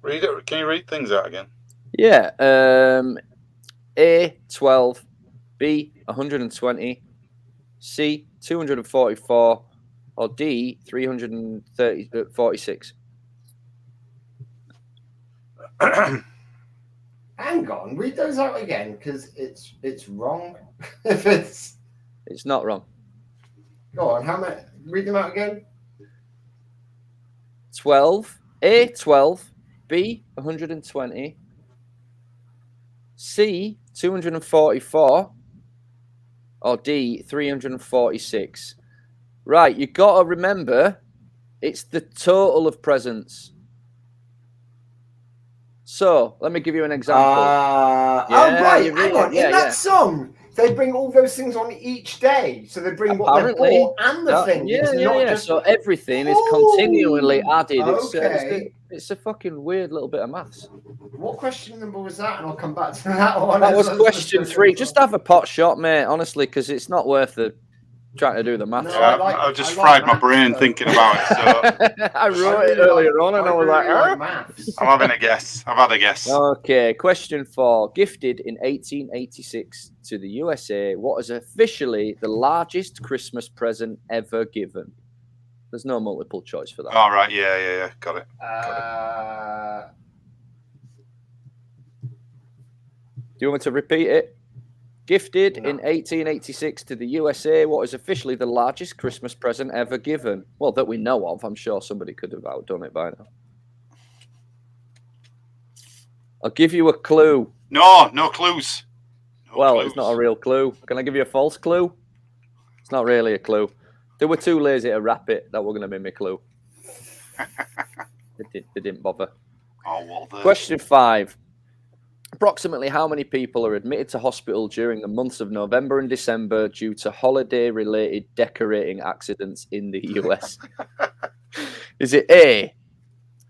Read it. Can you read things out again? Yeah. A, 12. B, 120. C, 244. Or D, 346. Hang on, read those out again because it's wrong. If it's not wrong. Go on, how many? Read them out again. 12. A, 12. B, 120. C, 244. Or D, 346. Right, you got to remember, it's the total of presents. So, let me give you an example. Oh, right. Hang on. In that song, they bring all those things on each day. So they bring what they bought and the thing. Just... So everything is continually added. Okay. It's a fucking weird little bit of maths. What question number was that? And I'll come back to that one. That was question 3. Just have a pot shot, mate, honestly, because it's not worth trying to do the maths. No, I've just fried my brain thinking about it. So I wrote it earlier on, and I was like, maths. I'm having a guess. I've had a guess. Okay, question 4. Gifted in 1886 to the USA, what is officially the largest Christmas present ever given? There's no multiple choice for that. All right, yeah. Got it. Do you want me to repeat it? Gifted in 1886 to the USA, what is officially the largest Christmas present ever given? Well, that we know of. I'm sure somebody could have outdone it by now. I'll give you a clue. No clues. Clues. It's not a real clue. Can I give you a false clue? It's not really a clue. They were too lazy to wrap it. That were going to be my clue. They didn't bother. Oh, well, Question 5. Approximately how many people are admitted to hospital during the months of November and December due to holiday-related decorating accidents in the US? Is it A,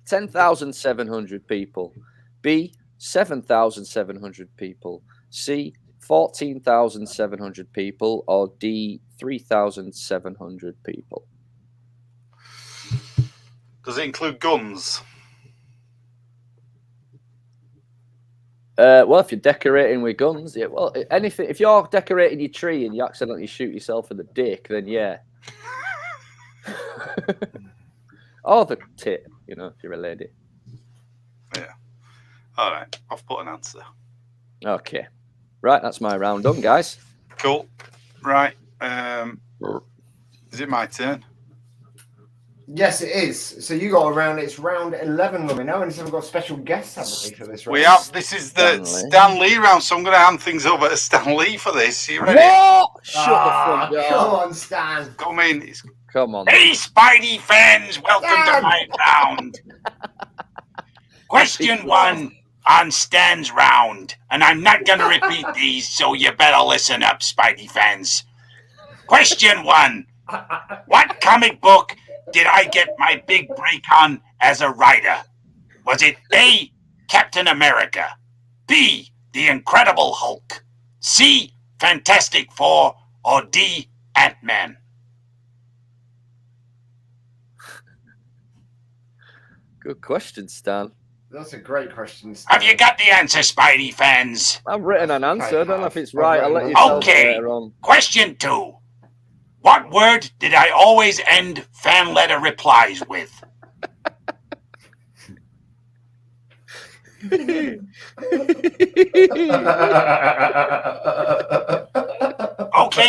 10,700 people, B, 7,700 people, C, 14,700 people, or D, 3,700 people? Does it include guns? Well, if you're decorating with guns, yeah. Well, anything. If you're decorating your tree and you accidentally shoot yourself in the dick, then yeah. Or the tit, if you're a lady. Yeah. All right. I've put an answer. Okay. Right, that's my round done, guys. Cool. Right. Is it my turn? Yes, it is. So you got around. It's round 11, let me know. And so we've got special guests, haven't we, for this round? We have. This is the Stan Lee round, so I'm going to hand things over to Stan Lee for this. You ready? What? Shut the front door. Come on, Stan. Come on. Hey, Spidey fans, welcome to my round. Question 1 on Stan's round, and I'm not going to repeat these, so you better listen up, Spidey fans. Question 1. What comic book did I get my big break on as a writer? Was it A, Captain America, B, The Incredible Hulk, C, Fantastic Four, or D, Ant-Man? Good question, Stan. That's a great question, Stan. Have you got the answer, Spidey fans? I've written an I answer. I don't know have. if it's I've right. I'll written let an you tell answer. me Okay. later on. Question 2. What word did I always end fan letter replies with? Okay,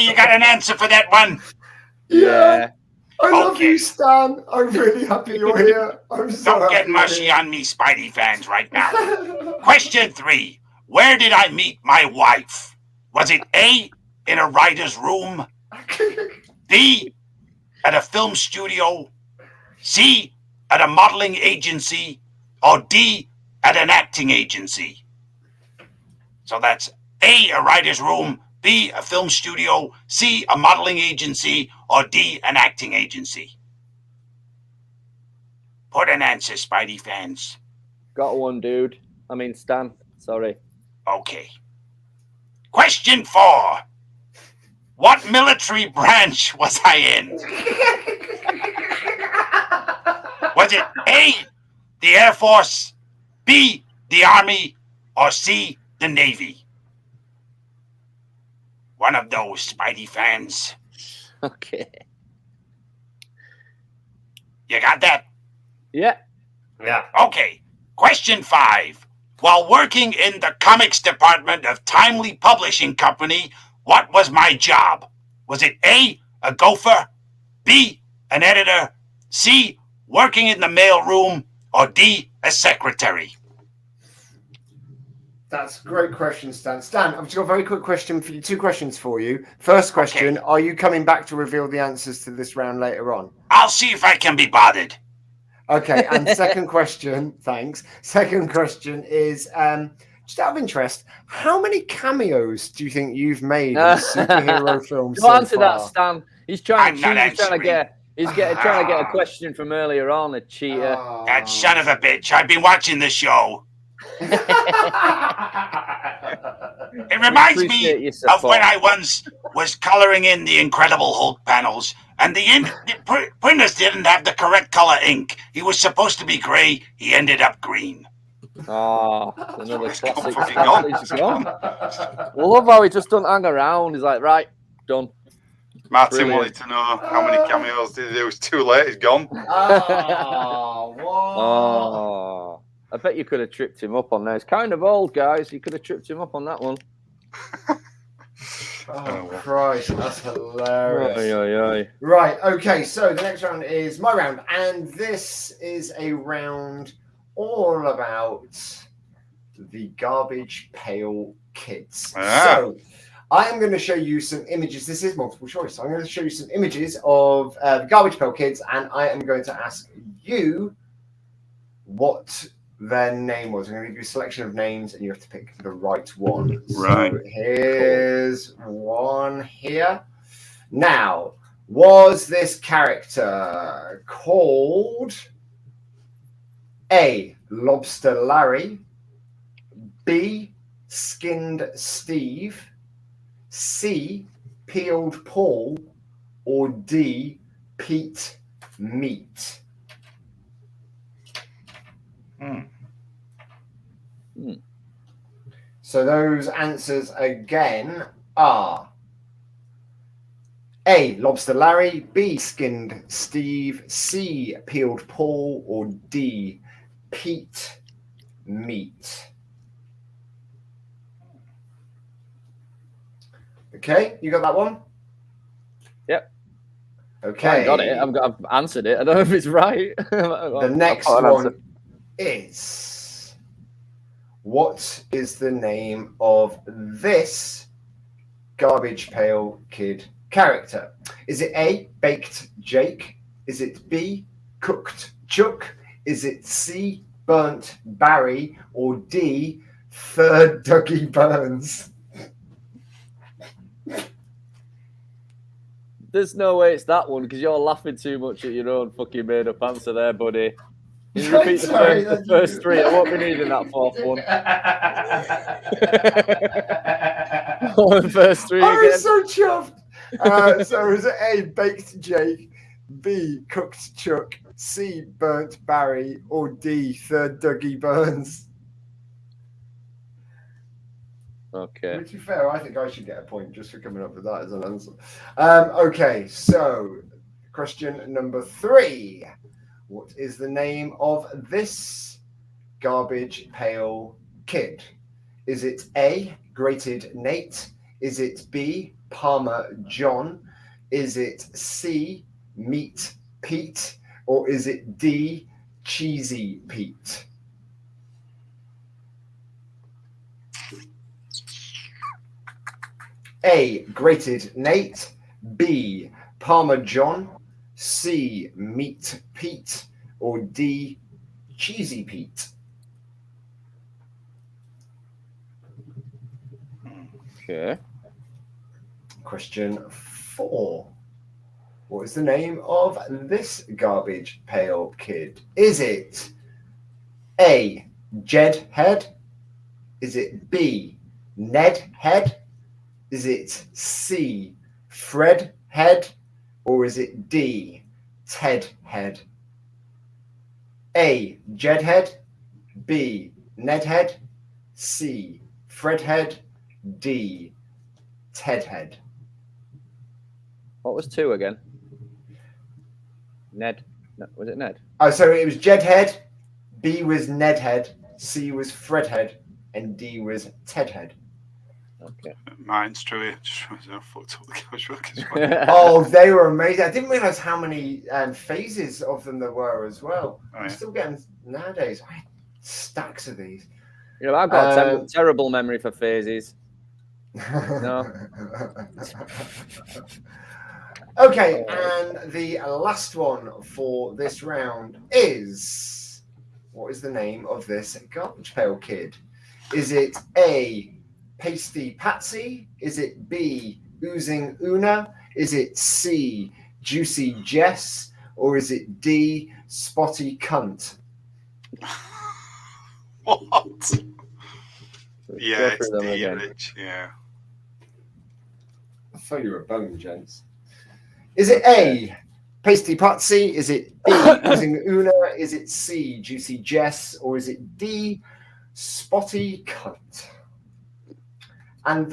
you got an answer for that one? Yeah. I love Okay. you, Stan. I'm really happy you're here. I'm so Don't get happy mushy you're on me, Spidey fans, right now. here. Question 3. Where did I meet my wife? Was it A, in a writer's room, B, at a film studio, C, at a modeling agency, or D, at an acting agency? So that's A, a writer's room, B, a film studio, C, a modeling agency, or D, an acting agency. Put an answer, Spidey fans. Got one, dude. I mean, Stan. Sorry. Okay. Question 4. What military branch was I in? Was it A, the Air Force, B, the Army, or C, the Navy? One of those, Spidey fans. Okay. You got that? Yeah. Yeah. Okay. Question 5. While working in the comics department of Timely Publishing Company, what was my job? Was it A, a gopher, B, an editor, C, working in the mail room, or D, a secretary? That's a great question, Stan. Stan, I've just got a very quick question for you. 2 questions for you. First question, Okay. Are you coming back to reveal the answers to this round later on? I'll see if I can be bothered. Okay, and second question, thanks. Second question is, just out of interest, how many cameos do you think you've made in superhero films Don't so answer that, far? Stan. He's trying. I'm not He's trying to answering. get. He's trying to get a question from earlier on. A cheater. Oh. That son of a bitch. I've been watching the show. It reminds Appreciate me your of when support. I once was coloring in the Incredible Hulk panels, and the printers didn't have the correct color ink. He was supposed to be gray. He ended up green. Oh, another It's gone, classic. fucking gone. He's gone. I love how he just doesn't hang around. He's like, right, done. Martin Brilliant. wanted to know how many cameos did he do. It was too late. He's gone. Oh, what? Oh, I bet you could have tripped him up on that. It's kind of old, guys. You could have tripped him up on that one. Oh, Christ, that's hilarious. Oy, oy, oy. Right, okay, so the next round is my round, and this is a round all about the Garbage Pail Kids. Ah. So, I am going to show you some images. This is multiple choice. I'm going to show you some images of the Garbage Pail Kids, and I am going to ask you what their name was. I'm going to give you a selection of names, and you have to pick the right one. Right. So here's one here. Now, was this character called A, Lobster Larry, B, Skinned Steve, C, Peeled Paul, or D, Pete Meat? So those answers again are A, Lobster Larry, B, Skinned Steve, C, Peeled Paul, or D, Pete Meat. Okay, you got that one? Yep. Okay. I got it. I've answered it. I don't know if it's right. The next one is, what is the name of this Garbage Pail Kid character? Is it A, Baked Jake? Is it B, Cooked Chuck? Is it C, Burnt Barry? Or D, Third Dougie Burns? There's no way it's that one because you're laughing too much at your own fucking made up answer there, buddy. Can you repeat the first three? I won't be needing that fourth one. All the first three I again. was so chuffed. So is it A, baked Jake, B, cooked Chuck, C, burnt Barry, or D, third Dougie Burns? Okay. To be fair, I think I should get a point just for coming up with that as an answer. Okay, so question number 3. What is the name of this garbage pail kid? Is it A, Grated Nate? Is it B, Palmer John? Is it C, Meat Pete? Or is it D, Cheesy Pete? A, Grated Nate. B, Palmer John. C, Meat Pete. Or D, Cheesy Pete? Okay. Question 4. What is the name of this garbage pail kid? Is it A, Jed Head? Is it B, Ned Head? Is it C, Fred Head? Or is it D, Ted Head? A, Jed Head. B, Ned Head. C, Fred Head. D, Ted Head. What was 2 again? Ned. No, was it Ned? Oh, so it was Jed Head, B was Ned Head, C was Fred Head, and D was Ted Head. Okay. Mine's true. I fucked up the couch work as well. Oh, they were amazing. I didn't realize how many phases of them there were as well. Oh, I'm yeah. still getting nowadays. I had stacks of these. You know, I've got a terrible memory for phases. No. Okay, and the last one for this round is, what is the name of this garbage pail kid? Is it A, Pasty Patsy? Is it B, Oozing Una? Is it C, Juicy Jess? Or is it D, Spotty Cunt? What? Yeah, Go it's through them D, again. Rich. Yeah. I thought you were a bone, gents. Is it A, Pasty Patsy? Is it B, Oozing Una? Is it C, Juicy Jess? Or is it D, Spotty Cunt? And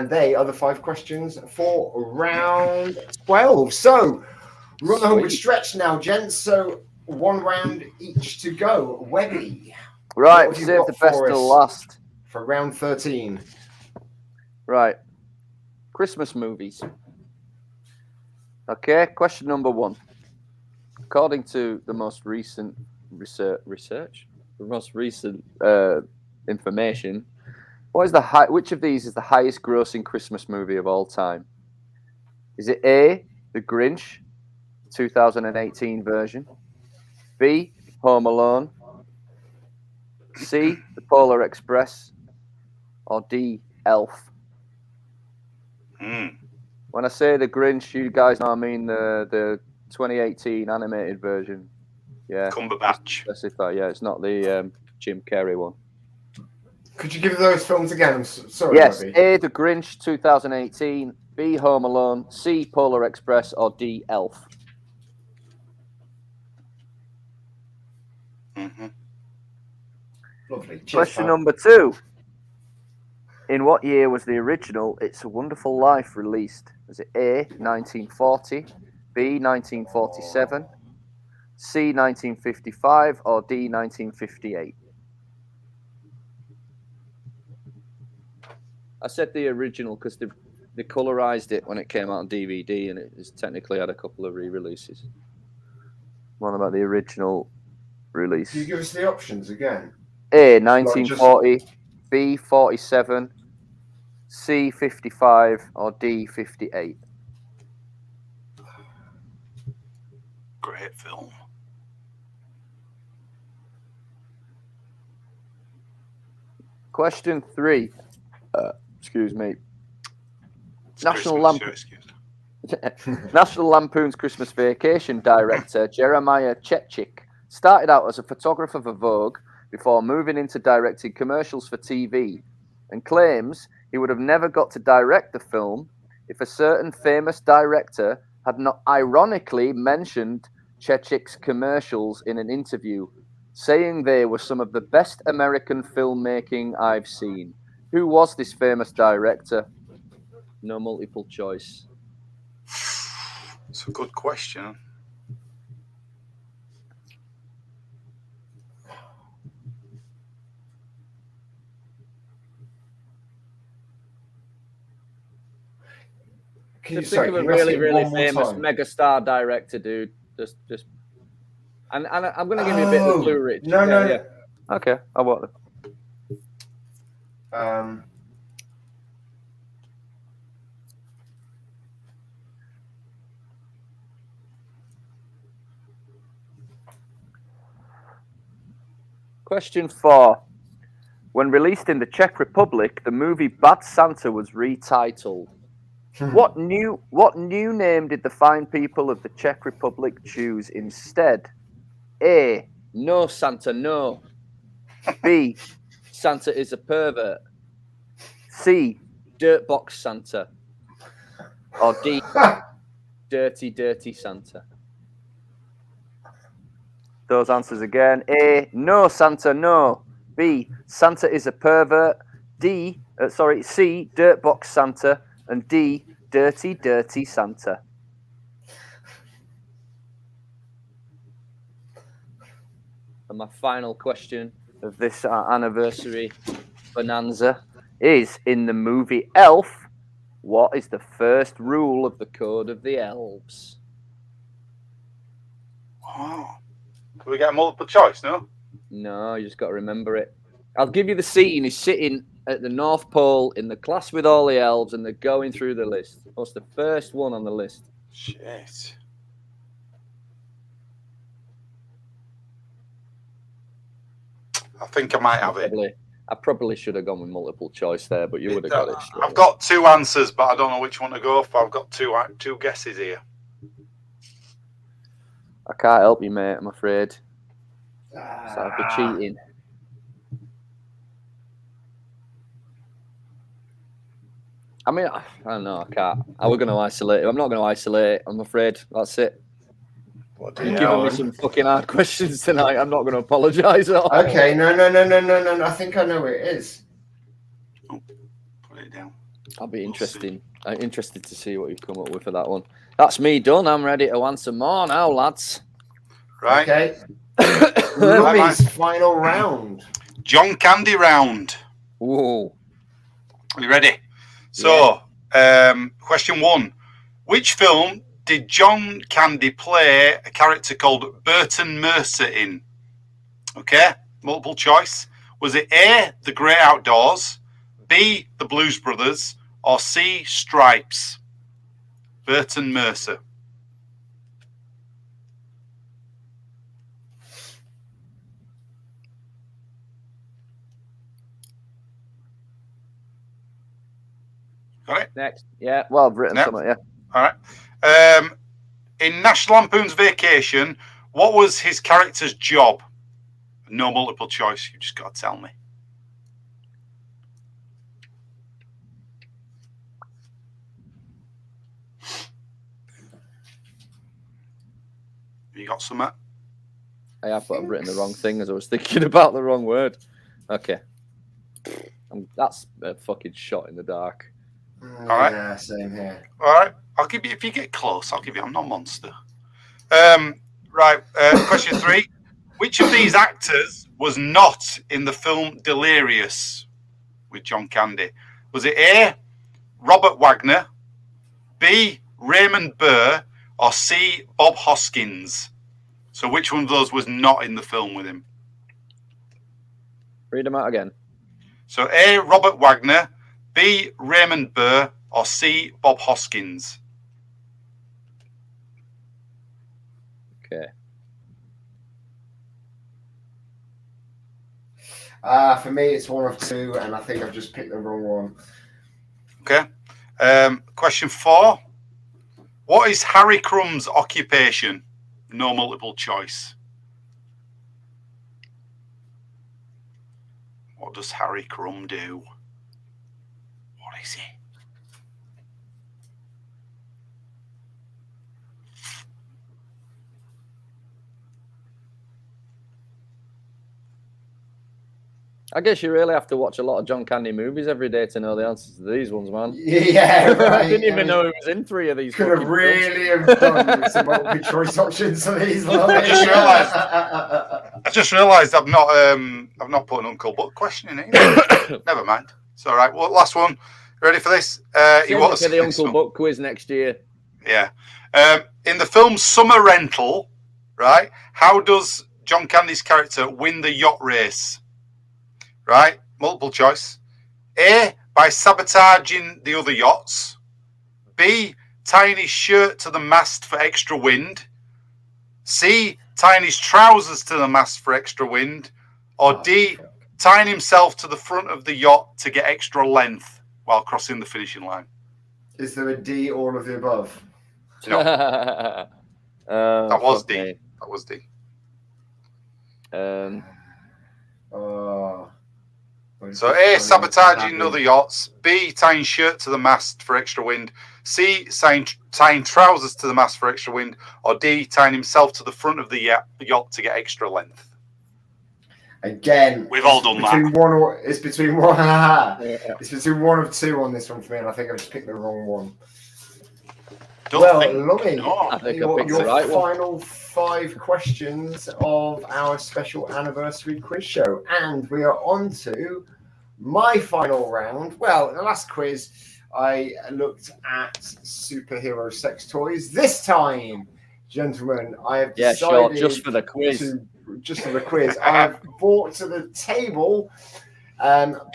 they are the 5 questions for round 12. So we're on the home stretch now, gents. So 1 round each to go. Webby. Right, save the best till last. For round 13. Right. Christmas movies. Okay, question number 1. According to the most recent research, the most recent information, which of these is the highest grossing Christmas movie of all time? Is it A, The Grinch, 2018 version? B, Home Alone? C, The Polar Express? Or D, Elf? When I say The Grinch, you guys know I mean the 2018 animated version. Yeah. Cumberbatch. Specify. Yeah, it's not the Jim Carrey one. Could you give those films again? I'm sorry, Yes, Webby. A, The Grinch 2018, B, Home Alone, C, Polar Express, or D, Elf. Mm-hmm. Lovely. Cheers, Question pal. number 2. In what year was the original It's a Wonderful Life released? Was it A, 1940, B, 1947, C, 1955, or D, 1958? I said the original because they colorized it when it came out on DVD, and it has technically had a couple of re-releases. What about the original release? Can you give us the options again? A, 1940, B, 47, C, 55, or D, 58? Great film. Question 3. Excuse me. National Lampoon's Christmas Vacation director Jeremiah Chechik started out as a photographer for Vogue before moving into directing commercials for TV, and claims he would have never got to direct the film if a certain famous director had not ironically mentioned Chechik's commercials in an interview, saying they were some of the best American filmmaking I've seen. Who was this famous director? No multiple choice. It's a good question. Just think of a really, really famous megastar director, dude. Just, and I'm going to give you a bit of a clue, Rich. No. Okay, I want it. Question 4. When released in the Czech Republic, the movie Bad Santa was retitled. What new name did the fine people of the Czech Republic choose instead? A. No Santa, no. B. Santa is a pervert. C. Dirtbox Santa. Or D. Dirty, dirty Santa. Those answers again. A. No Santa, no. B. Santa is a pervert. C. Dirtbox Santa. And D. Dirty, dirty Santa. And my final question of this anniversary bonanza is, in the movie Elf, what is the first rule of the Code of the Elves? Oh. Can we get a multiple choice, no? No, you just got to remember it. I'll give you the scene. He's sitting at the North Pole in the class with all the elves, and they're going through the list. What's the first one on the list? Shit. I think I might have it. I probably should have gone with multiple choice there, but you would have got it straight. I've got two answers, but I don't know which one to go for. I've got two guesses here. I can't help you, mate, I'm afraid. So I'd be cheating. I mean, I don't know. I can't. I was going to isolate it. I'm not going to isolate it. I'm afraid. That's it. You're giving me some fucking hard questions tonight. I'm not going to apologise at all. Okay, no. I think I know where it is. Oh, put it down. I'll be interested to see what you've come up with for that one. That's me done. I'm ready to answer more now, lads. Right. Okay. Ruby's final round. John Candy round. Whoa. Are you ready? So, question 1. Which film did John Candy play a character called Burton Mercer in? Okay, multiple choice. Was it A, The Great Outdoors, B, The Blues Brothers, or C, Stripes? Burton Mercer. Got it? Next. Yeah, well, I've written something, yeah. All right. In National Lampoon's Vacation, what was his character's job? No multiple choice. You just got to tell me. You got some? I have, but I've written the wrong thing as I was thinking about the wrong word. Okay. That's a fucking shot in the dark. All right. Yeah, same here. All right. I'll give you, if you get close, I'll give you, I'm not a monster. Right. Question 3. Which of these actors was not in the film Delirious with John Candy? Was it A, Robert Wagner, B, Raymond Burr, or C, Bob Hoskins? So which one of those was not in the film with him? Read them out again. So A, Robert Wagner, B, Raymond Burr, or C, Bob Hoskins? Okay. For me, it's one of two, and I think I've just picked the wrong one. Okay. Question 4. What is Harry Crumb's occupation? No multiple choice. What does Harry Crumb do? What is it? I guess you really have to watch a lot of John Candy movies every day to know the answers to these ones, man. Yeah, right. I didn't even know he was in 3 of these. Could have really have done with some multiple choice options for these. I just realised I've not put an Uncle Buck question in either. Never mind. It's all right. Well, last one. Ready for this? You want for the Uncle Buck quiz next year? Yeah. In the film Summer Rental, right? How does John Candy's character win the yacht race? Right? Multiple choice. A, by sabotaging the other yachts. B, tying his shirt to the mast for extra wind. C, tying his trousers to the mast for extra wind. Or D, tying himself to the front of the yacht to get extra length while crossing the finishing line. Is there a D, all of the above? No. That was D. Me. That was D. So A, sabotaging other yachts. B, tying shirt to the mast for extra wind. C, tying trousers to the mast for extra wind. Or D, tying himself to the front of the yacht to get extra length. Again, we've all done that. It's between one of two on this one for me, and I think I've just picked the wrong one. Lummy, I think I picked the right one. Final 5 questions of our special anniversary quiz show, and we are on to my final round. Well, in the last quiz, I looked at superhero sex toys. This time, gentlemen, I have decided just for the quiz. I have brought to the table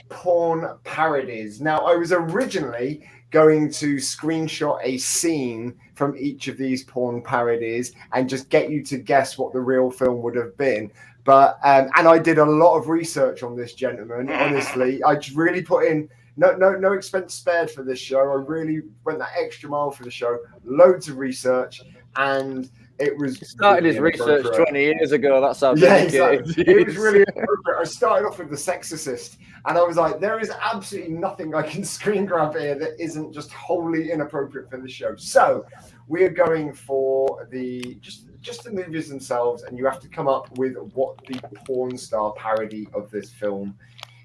porn parodies. Now, I was originally going to screenshot a scene from each of these porn parodies and just get you to guess what the real film would have been. But and I did a lot of research on this, gentlemen. Honestly, I just really put in no expense spared for this show. I really went that extra mile for the show. Loads of research, and it was. He started his research 20 years ago. That's how. Exactly. It was really appropriate. I started off with The Sexorcist, and I was like, there is absolutely nothing I can screen grab here that isn't just wholly inappropriate for the show. So we are going for the just the movies themselves, and you have to come up with what the porn star parody of this film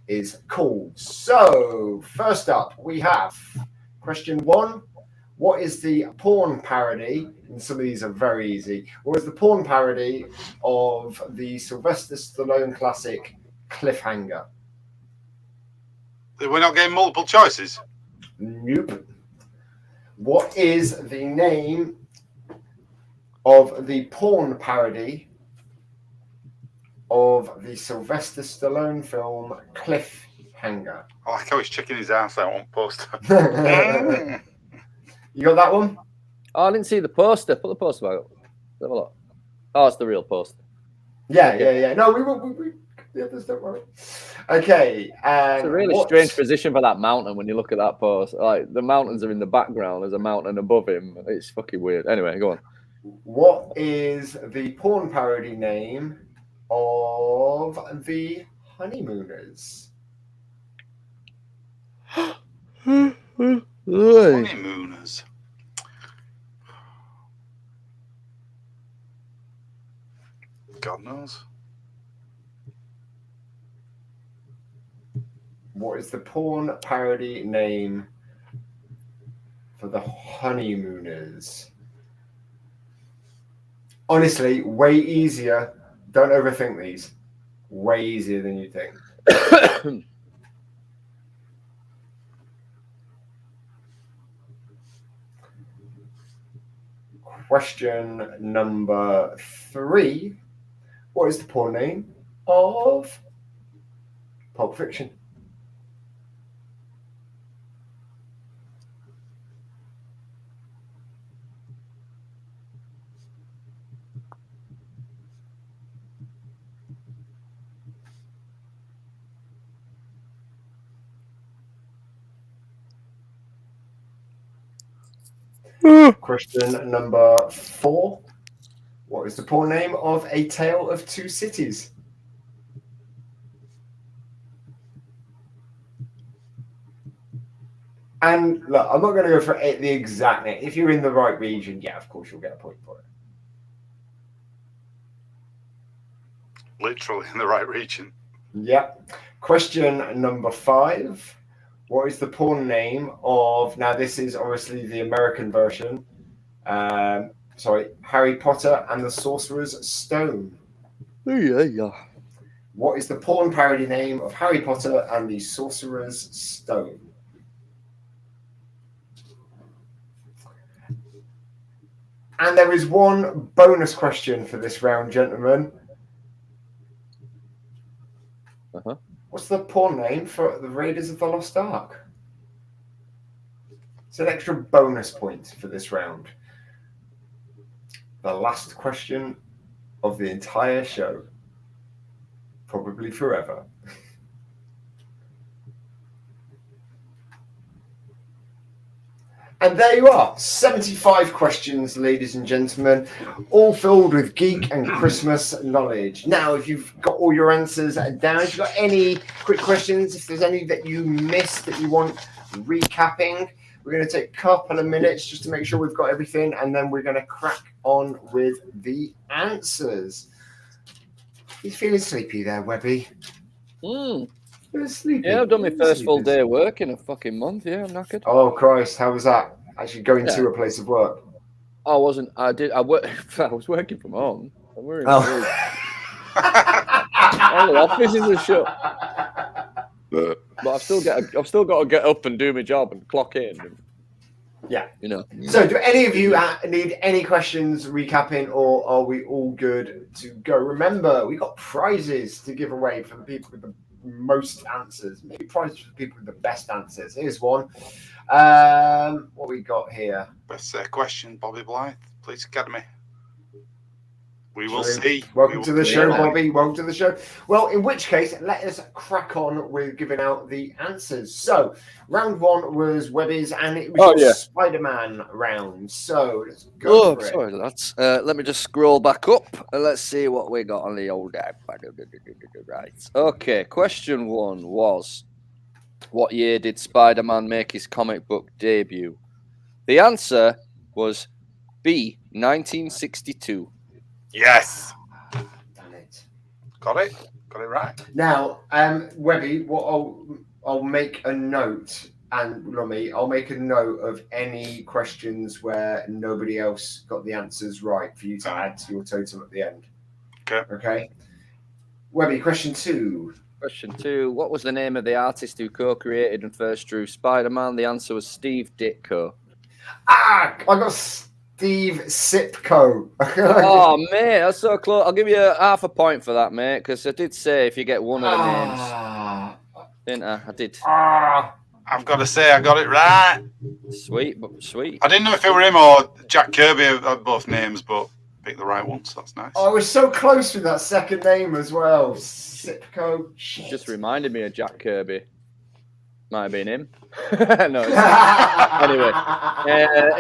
is called. So first up, we have question 1. What is the porn parody? And some of these are very easy. What is the porn parody of the Sylvester Stallone classic Cliffhanger? We're not getting multiple choices? Nope. What is the name of the porn parody of the Sylvester Stallone film Cliffhanger? I like how he's checking his ass out on poster. You got that one? Oh, I didn't see the poster. Put the poster back up. Have a look. Oh, it's the real poster. Yeah. No, we don't worry. Okay. It's a really strange position for that mountain when you look at that poster. Like, the mountains are in the background. There's a mountain above him. It's fucking weird. Anyway, go on. What is the porn parody name of the Honeymooners? Honeymooners. God knows. What is the porn parody name for the Honeymooners? Honestly, way easier. Don't overthink these. Way easier than you think. Question number 3. What is the porn name of Pulp Fiction? Question number 4. What is the porn name of A Tale of Two Cities? And look, I'm not going to go for the exact name. If you're in the right region, yeah, of course you'll get a point for it. Literally in the right region. Yep. Question number 5. What is the porn name of? Now, this is obviously the American version. Harry Potter and the Sorcerer's Stone. Yeah. What is the porn parody name of Harry Potter and the Sorcerer's Stone? And there is one bonus question for this round, gentlemen. What's the porn name for the Raiders of the Lost Ark? It's an extra bonus point for this round. The last question of the entire show. Probably forever. And there you are, 75 questions, ladies and gentlemen, all filled with geek and Christmas knowledge. Now, if you've got all your answers down, if you've got any quick questions, if there's any that you missed that you want recapping, we're going to take a couple of minutes just to make sure we've got everything, and then we're going to crack on with the answers. He's feeling sleepy there, Webby. Sleepy. Yeah, I've done my first full day of work in a fucking month. Yeah, I'm knackered. Oh Christ, how was that? Actually going to a place of work. I wasn't. I was working from home. All the offices are shut. But I've still got to get up and do my job and clock in. And, yeah, you know. So, do any of you need any questions recapping, or are we all good to go? Remember, we got prizes to give away for the people with the most answers. Maybe prizes for the people with the best answers. Here's one. What we got here? Best question, Bobby Blythe, Police Academy. We will see. Welcome to the show, Bobby. Welcome to the show. Well, in which case, let us crack on with giving out the answers. So, round 1 was Webby's, and it was Spider-Man round. So, let's go for it. Sorry, lads. Let me just scroll back up and let's see what we got on the old app. Right. Okay, question 1 was, what year did Spider-Man make his comic book debut? The answer was B, 1962. Yes. Damn it. Got it right. Now, Webby, what I'll make a note, and Lummy, I'll make a note of any questions where nobody else got the answers right for you to add to your totem at the end. Okay. Webby, question 2. Question 2. What was the name of the artist who co-created and first drew Spider-Man? The answer was Steve Ditko. I got Steve Sipko. Oh, mate, that's so close. I'll give you half a point for that, mate, because I did say if you get one of the names. Didn't I? I did. I've got to say I got it right. Sweet. I didn't know if it were him or Jack Kirby had both names, but picked the right one, so that's nice. I was so close with that second name as well. Sipko. Shit. Just reminded me of Jack Kirby. Might have been him. No. Anyway,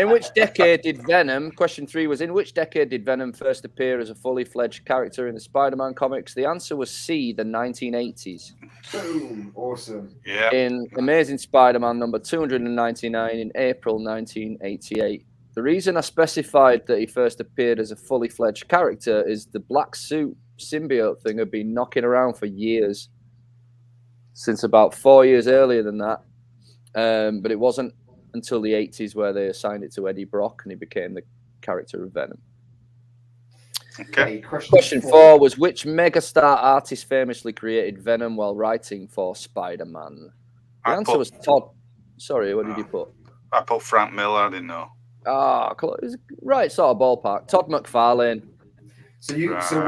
in which decade did Venom? Question 3 was, in which decade did Venom first appear as a fully fledged character in the Spider-Man comics? The answer was C, the 1980s. Boom. Awesome. Yeah. In Amazing Spider-Man number 299 in April 1988. The reason I specified that he first appeared as a fully fledged character is the black suit symbiote thing had been knocking around for years. Since about 4 years earlier than that. But it wasn't until the 80s where they assigned it to Eddie Brock and he became the character of Venom. Okay. Question 4 was, which megastar artist famously created Venom while writing for Spider-Man? The answer was Todd. Sorry, what did you put? I put Frank Miller, I didn't know. Right sort of ballpark. Todd McFarlane. So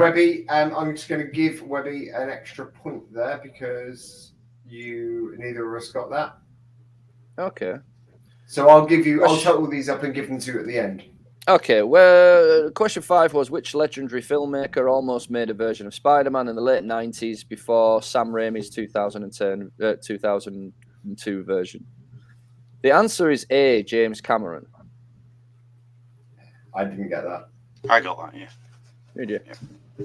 Webby, I'm just going to give Webby an extra point there because neither of us got that. Okay. So I'll total these up and give them to you at the end. Okay, well, question 5 was, which legendary filmmaker almost made a version of Spider-Man in the late 90s before Sam Raimi's 2002 version? The answer is A, James Cameron. I didn't get that. I got that, yeah. Did you?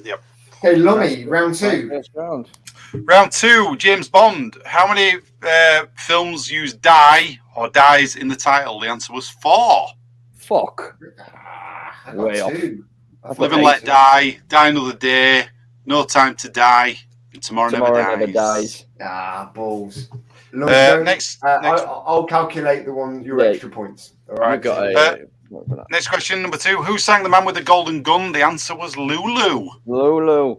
Yep. Okay, Lummy, round 2. First round. Round 2, James Bond. How many films use die or dies in the title? The answer was 4. Fuck. I got Way 2. off. Live and Let Die, Die Another Day, No Time to Die, and Tomorrow Never Dies. Balls. Next, I'll calculate the one your extra points. All right. You got next question, number 2. Who sang The Man with the Golden Gun? The answer was Lulu. Lulu.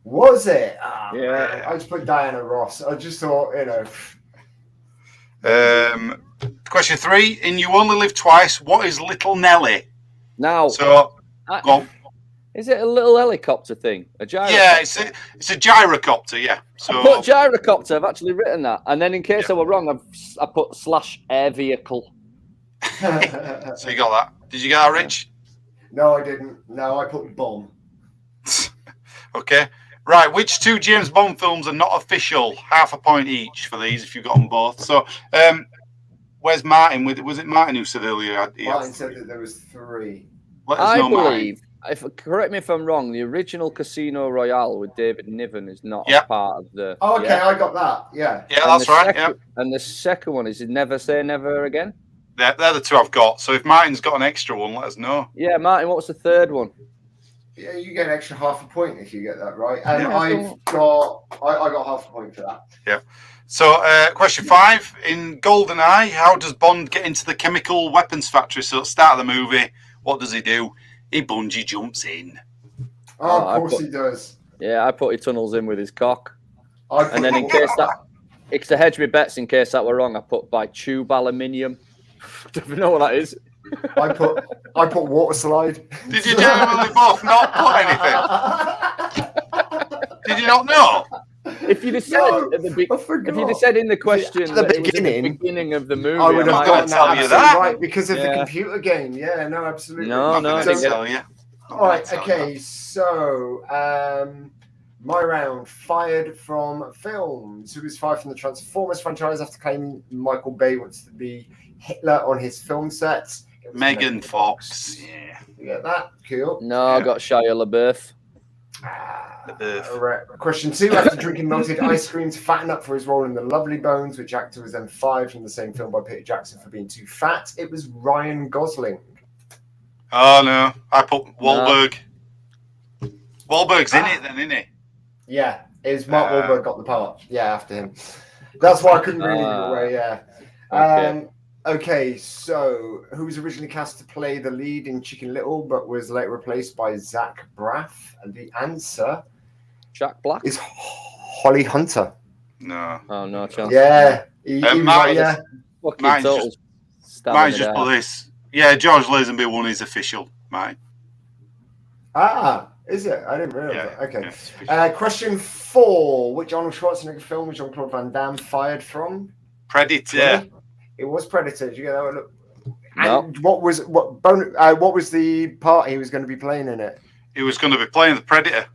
Was it? Yeah. Man, I just put Diana Ross. I just thought, Question 3. In You Only Live Twice, what is Little Nelly? Now, So, go on. Is it a little helicopter thing? A gyrocopter? Yeah, it's a gyrocopter, yeah. So I put gyrocopter. I've actually written that. And then in case I were wrong, I put / air vehicle. So you got that. Did you get that, Rich? No, I didn't. No, I put bomb. Okay. Right, which 2 James Bond films are not official? Half a point each for these if you got them both. So, where's Martin? Was it Martin who said earlier? Martin said that there was 3. Let us know, I believe, correct me if I'm wrong, the original Casino Royale with David Niven is not part of the... Oh, okay, I got that, yeah. Yeah, that's right, yeah. And the second one is Never Say Never Again? They're the 2 I've got. So if Martin's got an extra one, let us know. Yeah, Martin, what's the third one? Yeah, you get an extra half a point if you get that right. And I got half a point for that. Yeah. So, question 5. In GoldenEye, how does Bond get into the chemical weapons factory? So, at the start of the movie, what does he do? He bungee jumps in. Oh, of course he does. Yeah, I put he tunnels in with his cock. And then in case that... It's to hedge my bets in case that were wrong, I put by tube aluminium. Do you know what that is? I put water slide. Did you genuinely both not put anything? Did you not know? If you'd have said if you'd have said in the question at the beginning of the movie, I would have gotten tell you that right because of the computer game. Yeah, no, absolutely. No, I didn't tell you. All right, okay. So, my round, fired from films. Who was fired from the Transformers franchise after claiming Michael Bay wants to be Hitler on his film sets? Megan Fox. Yeah. You get that? Cool. No, I got Shia LaBeouf. Right. Question 2. After drinking melted ice cream to fatten up for his role in The Lovely Bones, which actor was then fired from the same film by Peter Jackson for being too fat, it was Ryan Gosling. Oh, no. I put Wahlberg. No. Wahlberg's in it then, isn't he? Yeah. It was Mark Wahlberg got the part. Yeah, after him. That's why I couldn't really give it away, yeah. Okay, so who was originally cast to play the lead in Chicken Little but was later replaced by Zach Braff? And the answer... Jack Black? ...is Holly Hunter. No. Oh, no chance. Yeah. Mine's just put this. Yeah, George Lazenby won his official, mine. Is it? I didn't realise that. Okay. Yeah, question 4. Which Arnold Schwarzenegger film was Jean-Claude Van Damme fired from? Predator. It was Predator. Did you get that one? No. And what was the part he was going to be playing in it? He was going to be playing the Predator.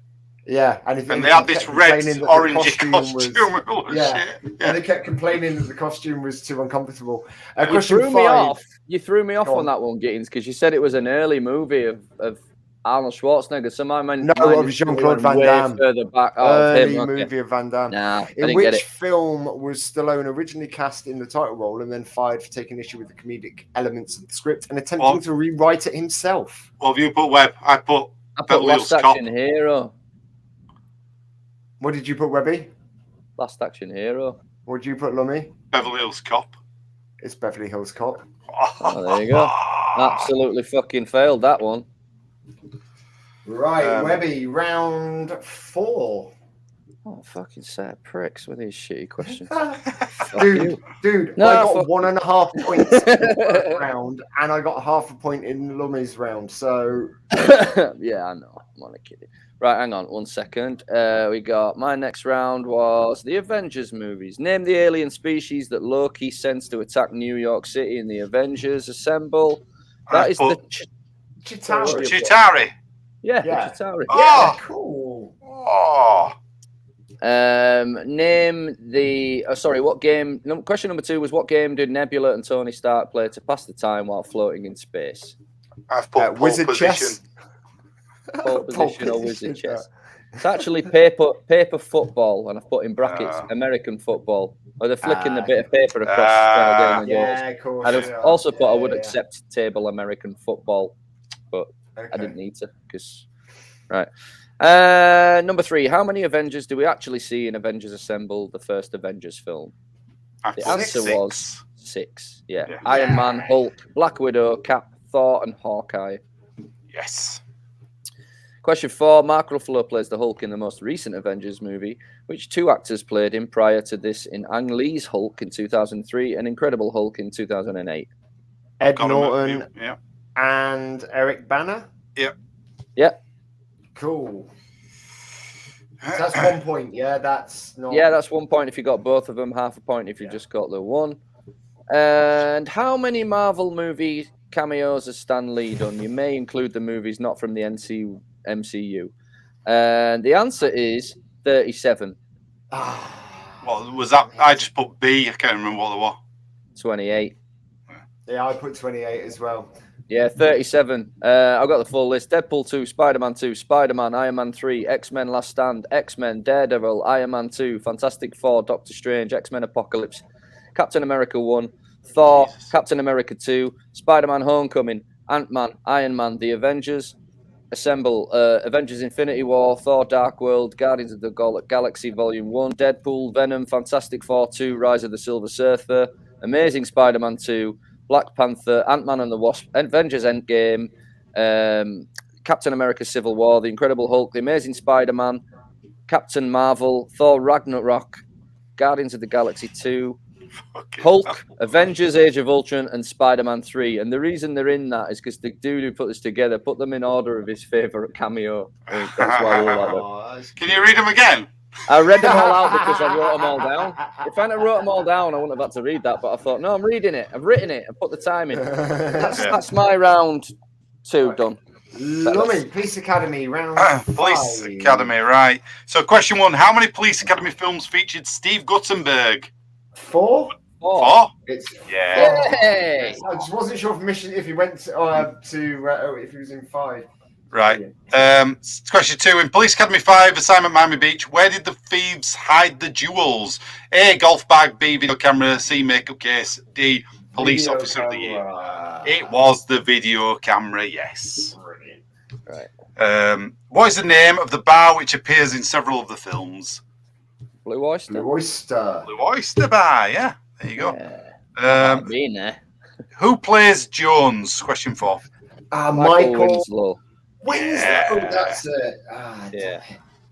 Yeah, and they had this red, orangey costume. And they kept complaining that the costume was too uncomfortable. You threw me off. You threw me off on that one, Gittins, because you said it was an early movie of Arnold Schwarzenegger. So my mind it was Jean-Claude Van Damme. Further back. Early movie of Van Damme. Nah, in which film was Stallone originally cast in the title role and then fired for taking issue with the comedic elements of the script and attempting to rewrite it himself? What have you put, Webb? I put Last Action Hero. What did you put, Webby? Last Action Hero. What did you put, Lummy? Beverly Hills Cop. It's Beverly Hills Cop. Oh, there you go. Absolutely fucking failed that one. Right, Webby, round 4. Oh, fucking set of pricks with these shitty questions. Dude, no, I got 1.5 points in the round, and I got half a point in Lummy's round, so... Yeah, I know. I'm only kidding. Right, hang on 1 second. We got my next round was the Avengers movies. Name the alien species that Loki sends to attack New York City in the Avengers Assemble. That is the Chitauri. Chitauri. Yeah, Chitauri. Oh, yeah, cool. Oh. Name the. What game? Question number 2 was what game did Nebula and Tony Stark play to pass the time while floating in space? I've put pole wizard position. chess. Pole position or wizard chess. It's actually paper football, and I've put in brackets American football. Or they're flicking the bit of paper across game and goals. Of course. I'd have also put I would accept table American football, but I didn't need to because right. Number 3. How many Avengers do we actually see in Avengers Assemble, the first Avengers film? The answer was 6. Yeah. Iron Man, Hulk, Black Widow, Cap, Thor, and Hawkeye. Yes. Question 4. Mark Ruffalo plays the Hulk in the most recent Avengers movie. Which 2 actors played him prior to this in Ang Lee's Hulk in 2003 and Incredible Hulk in 2008? Ed Norton and Eric Bana? Yep. Yep. Cool. So that's 1 point. Yeah, that's not. Yeah, that's 1 point if you got both of them. Half a point if you just got the one. And how many Marvel movie cameos has Stan Lee done? You may include the movies not from the MCU. And the answer is 37. What was that? I just put B. I can't remember what they were. 28. Yeah, I put 28 as well. Yeah, 37. I've got the full list. Deadpool 2, Spider-Man 2, Spider-Man, Iron Man 3, X-Men Last Stand, X-Men, Daredevil, Iron Man 2, Fantastic Four, Doctor Strange, X-Men Apocalypse, Captain America 1, Thor, Captain America 2, Spider-Man Homecoming, Ant-Man, Iron Man, The Avengers, Assemble, Avengers Infinity War, Thor Dark World, Guardians of the Galaxy Volume 1, Deadpool, Venom, Fantastic Four 2, Rise of the Silver Surfer, Amazing Spider-Man 2, Black Panther, Ant-Man and the Wasp, Avengers Endgame, Captain America Civil War, The Incredible Hulk, The Amazing Spider-Man, Captain Marvel, Thor Ragnarok, Guardians of the Galaxy 2, Hulk, Avengers Age of Ultron, and Spider-Man 3. And the reason they're in that is because the dude who put this together put them in order of his favourite cameo. That's why we like that. Can you read them again? I read them all out because I wrote them all down. If I hadn't wrote them all down, I wouldn't have had to read that. But I thought, no, I'm reading it. I've written it. I put the time in. That's my round 2 done. Lummy, Police Academy, round 5. Police Academy, right. So question 1, how many Police Academy films featured Steve Guttenberg? 4? 4? It's Yay! I just wasn't sure if he went to if he was in 5. Right. Question 2. In Police Academy 5, Assignment Miami Beach, where did the thieves hide the jewels? A, golf bag, B, video camera, C, makeup case, D, police officer of the year. It was the video camera, yes. Right. What is the name of the bar which appears in several of the films? Blue Oyster. Blue Oyster. Blue Oyster Bar, yeah. There you go. Yeah. Been there. Who plays Jones? Question 4. Michael Winslow. Winslow. Oh, that's it.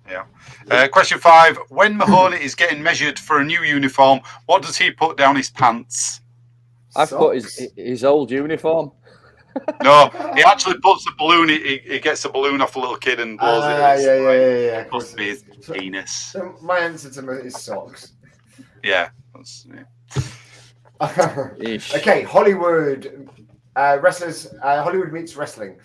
Yeah. Question 5. When Mahoney is getting measured for a new uniform, what does he put down his pants? I've put his old uniform. No, he actually puts a balloon. He gets a balloon off a little kid and blows it. Yeah. It must be his penis. So my answer to is socks. Yeah. Okay, Hollywood wrestlers. Hollywood meets wrestling.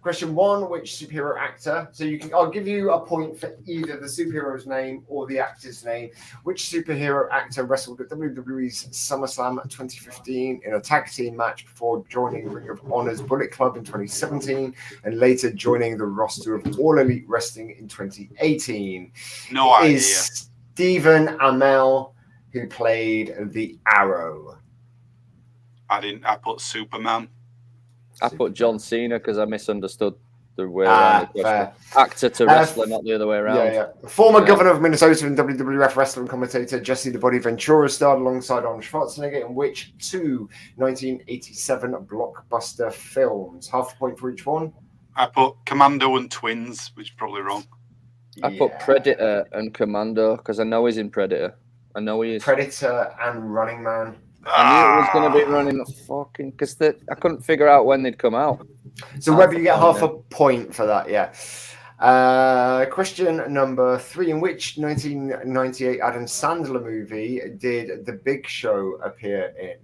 Question 1: which superhero actor? So I'll give you a point for either the superhero's name or the actor's name. Which superhero actor wrestled at WWE's SummerSlam 2015 in a tag team match before joining Ring of Honor's Bullet Club in 2017 and later joining the roster of All Elite Wrestling in 2018? No idea. Is Stephen Amell, who played the Arrow. I put Superman. I put John Cena because I misunderstood the way around the question. Actor to wrestler, not the other way around. Yeah. Former governor of Minnesota and WWF wrestling commentator Jesse the Body Ventura starred alongside Arnold Schwarzenegger in which 2 1987 blockbuster films? Half a point for each one. I put Commando and Twins, which is probably wrong. I put Predator and Commando because I know he's in Predator. I know he is. Predator and Running Man. I knew it was going to be running the fucking... Because I couldn't figure out when they'd come out. So Webby, you get half a point for that, yeah. Question number 3. In which 1998 Adam Sandler movie did The Big Show appear in?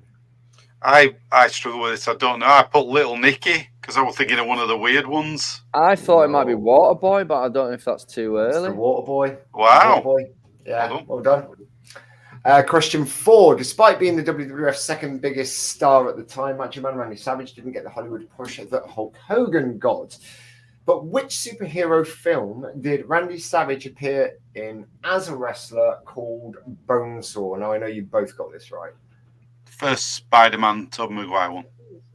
I struggle with this. I don't know. I put Little Nicky because I was thinking of one of the weird ones. I thought it might be Waterboy, but I don't know if that's too early. It's the Waterboy. Wow. Waterboy. Yeah, well done. Question 4. Despite being the WWF's second biggest star at the time, Macho Man Randy Savage didn't get the Hollywood push that Hulk Hogan got. But which superhero film did Randy Savage appear in as a wrestler called Bonesaw? Now, I know you both got this right. First Spider-Man, Tobey Maguire one.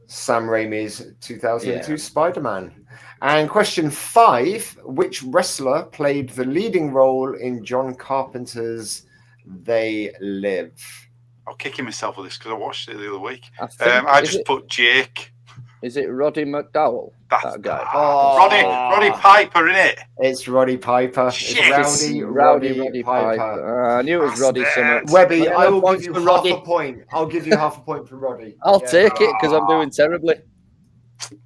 Sam Raimi's 2002 Spider-Man. And question 5. Which wrestler played the leading role in John Carpenter's They Live? I'm kicking myself with this because I watched it the other week. I just put Jake. Is it Roddy McDowell? That guy. Roddy Piper, in it? It's Roddy Piper. Shit. It's Roddy Piper. I knew it was Roddy Summit. Webby, I will give you half a point. I'll give you half a point for Roddy. I'll take it because I'm doing terribly.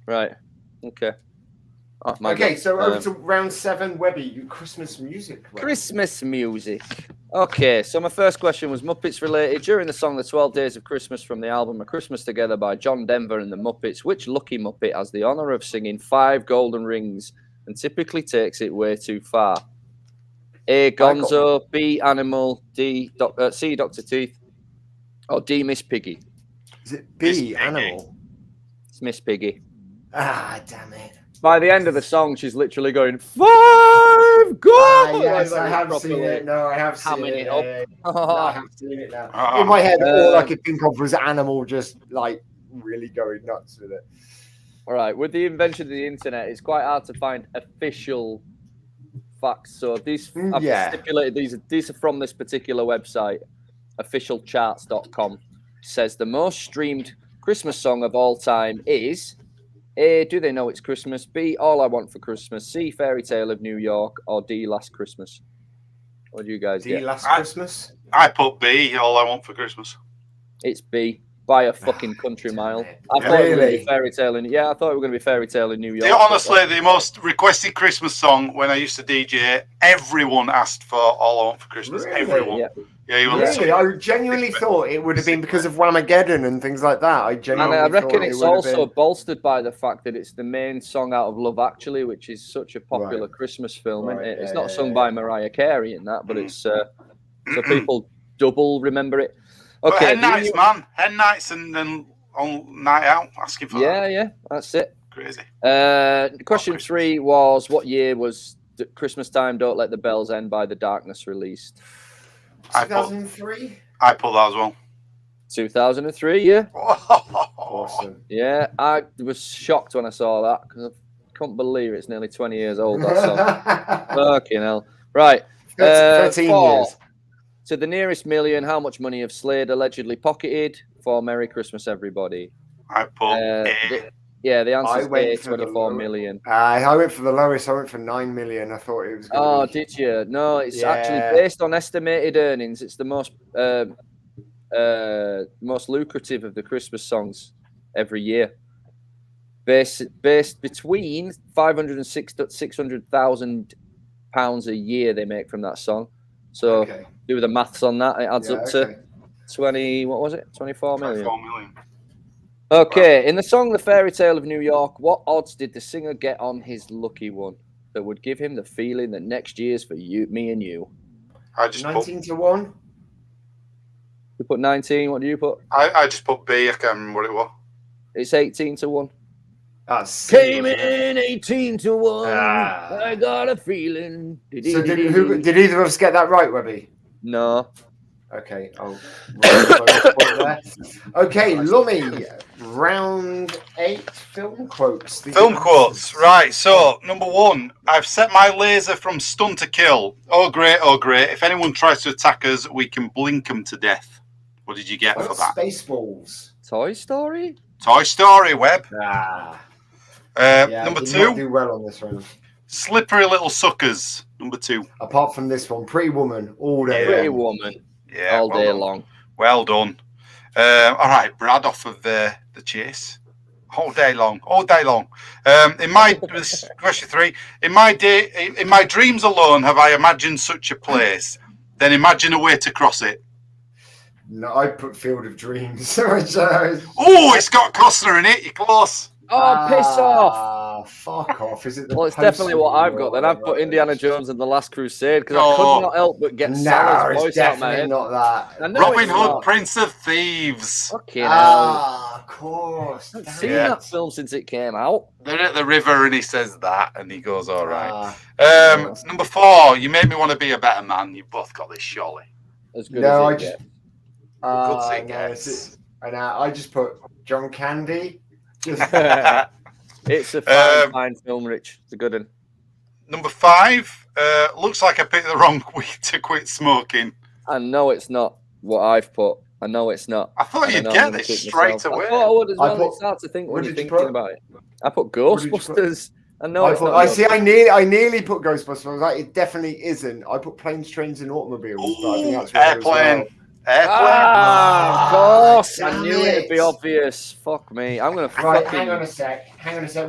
Right. Okay. Oh, okay, so over to round 7. Webby, Christmas music. Webby. Christmas music. Okay, so my first question was Muppets related. During the song The 12 Days of Christmas from the album A Christmas Together by John Denver and the Muppets, which lucky Muppet has the honour of singing 5 golden rings and typically takes it way too far? A, Gonzo, B, Animal, C, Dr. Teeth, or D, Miss Piggy? Is it B, Animal? It's Miss Piggy. Ah, damn it. By the end of the song, she's literally going, 5 gold! Yes, I have seen it. No, I have seen it. I have seen it now. In my head, all I could think of was Animal just like really going nuts with it. All right. With the invention of the internet, it's quite hard to find official facts. So these, I've stipulated these are from this particular website, officialcharts.com. Says the most streamed Christmas song of all time is A, Do They Know It's Christmas? B, All I Want for Christmas? C, Fairy Tale of New York? Or D, Last Christmas? What do you guys get? D, Last Christmas? I put B, All I Want for Christmas. It's B, by a fucking country mile. I thought it was going to be Fairy Tale in I thought it was going to be Fairy Tale in New York. Honestly, the most requested Christmas song when I used to DJ, everyone asked for All I Want for Christmas. Really? Everyone. Yeah, really? I genuinely thought it would have been because of Whamageddon and things like that. I reckon it's also bolstered by the fact that it's the main song out of Love Actually, which is such a popular Christmas film. Isn't it? It's not sung by Mariah Carey in that, but it's so people double remember it. Okay, Hen nights, man. Hen nights and then on night out asking for that. Yeah, that's it. Crazy. Question 3 was what year was Christmas Time Don't Let the Bells End by The Darkness released? 2003? I put that as well. 2003, yeah. Awesome. Yeah, I was shocked when I saw that because I couldn't believe it's nearly 20 years old, that song. Fucking hell. Right. 13 years. To the nearest million, how much money have Slade allegedly pocketed for Merry Christmas, everybody? I put the answer is 24 million. I went for the lowest. I went for 9 million. I thought it was going to be... did you? No, it's actually based on estimated earnings. It's the most lucrative of the Christmas songs every year. Based between 500 and 600,000 pounds a year they make from that song. So do the maths on that. It adds up to 20. What was it? 24 million. 24 million. Okay, in the song The Fairy Tale of New York, what odds did the singer get on his lucky one that would give him the feeling that next year's for you, me and you? I just 19 to 1. You put 19. What do you put? I just put B. I can't remember what it was. It's 18 to 1. Came in 18 to 1. I got a feeling. So did either of us get that right, Webby? No. Okay. Okay, Lummy. Round 8 film quotes. Film quotes. Right. So, number 1. I've set my laser from stun to kill. Oh, great. Oh, great. If anyone tries to attack us, we can blink them to death. What did you get for that? Spaceballs. Toy Story? Toy Story, Webb. Number Number 2. Do well on this one. Slippery little suckers. Number 2. Apart from this one, Pretty Woman. All day. Pretty Woman. Yeah, all day long. Well done. All right, Brad off of the chase. All day long. In my question 3. In my dreams alone, have I imagined such a place? Then imagine a way to cross it. No, I put Field of Dreams. Oh, it's got Costner in it. You're close. Oh, piss off. Oh, fuck off. Is it the Well, it's definitely what I've got. Then I've put Indiana Jones and the Last Crusade because I could not help but get Sally's voice out of my head. Not that. Robin Hood, Prince of Thieves. Fucking hell. Of course. I haven't seen that film since it came out. They're at the river and he says that and he goes, all right. Yes. Number 4, you made me want to be a better man. You both got this, surely. As good as it gets. Good it gets. And I just put John Candy. It's a fine film, Rich. It's a good one. Number 5, looks like I picked the wrong week to quit smoking. I know it's not what I've put. I know it's not. I thought you'd get this straight away. I thought I would as well. It's hard to think when you're thinking about it. I put Ghostbusters. I know it's not. I nearly put Ghostbusters. I was like, it definitely isn't. I put Planes, Trains, and Automobiles. But I think that's Airplane. Of course. I knew it'd be obvious. Fuck me. I'm going to Right, hang on a sec.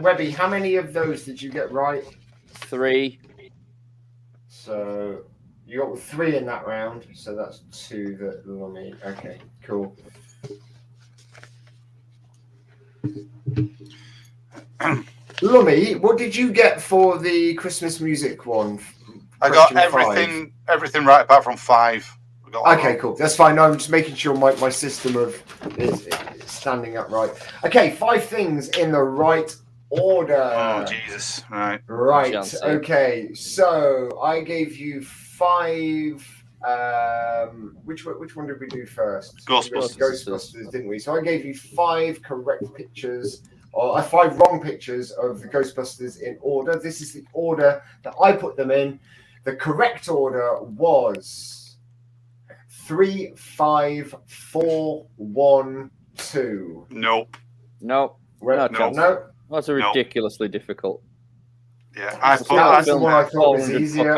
Webby, how many of those did you get right? 3. So you got 3 in that round. So that's 2 that Lummy. Okay, cool. Lummy, what did you get for the Christmas music one? I got everything right apart from 5. Okay, cool. That's fine. No, I'm just making sure my system is standing up right. Okay, 5 things in the right order. Oh, Jesus. Right. Right. Okay. So I gave you 5. Which one did we do first? Ghostbusters, didn't we? So I gave you 5 correct pictures, or 5 wrong pictures of the Ghostbusters in order. This is the order that I put them in. The correct order was 3, 5, 4, 1, 2. Nope. No. No. That's a ridiculously difficult. Yeah, I thought that one I thought was easier.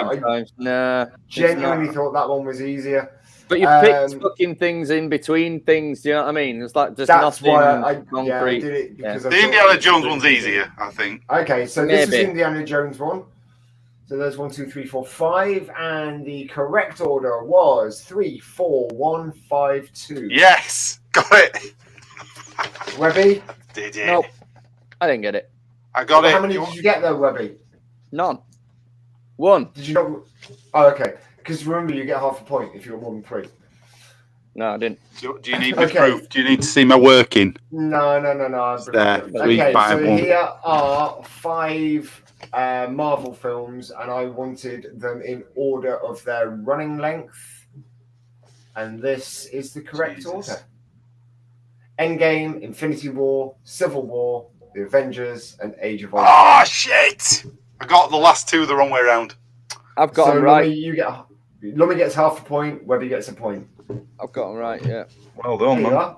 Genuinely thought that one was easier. But you picked fucking things in between things. Do you know what I mean? It's like just nothing concrete. Yeah, I did it because the Indiana Jones one's easier, I think. Okay, so this is Indiana Jones one. So there's 1, 2, 3, 4, 5, and the correct order was 3, 4, 1, 5, 2. Yes, got it. Webby? Did you? Nope, I didn't get it. I got it. How many did you get though, Webby? None. 1. Did you not? Oh, okay. Because remember, you get half a point if you're more than 3. No, I didn't. Do you need me proof? Do you need to see my working? No. There. Okay, so here are 5 Marvel films, and I wanted them in order of their running length, and this is the correct order: Endgame, Infinity War, Civil War, The Avengers, and Age of Ultron. Oh shit! I got the last 2 the wrong way around. I've got them right. Lummy gets half a point. Webby gets a point. I've got them right. Yeah. Well done, man.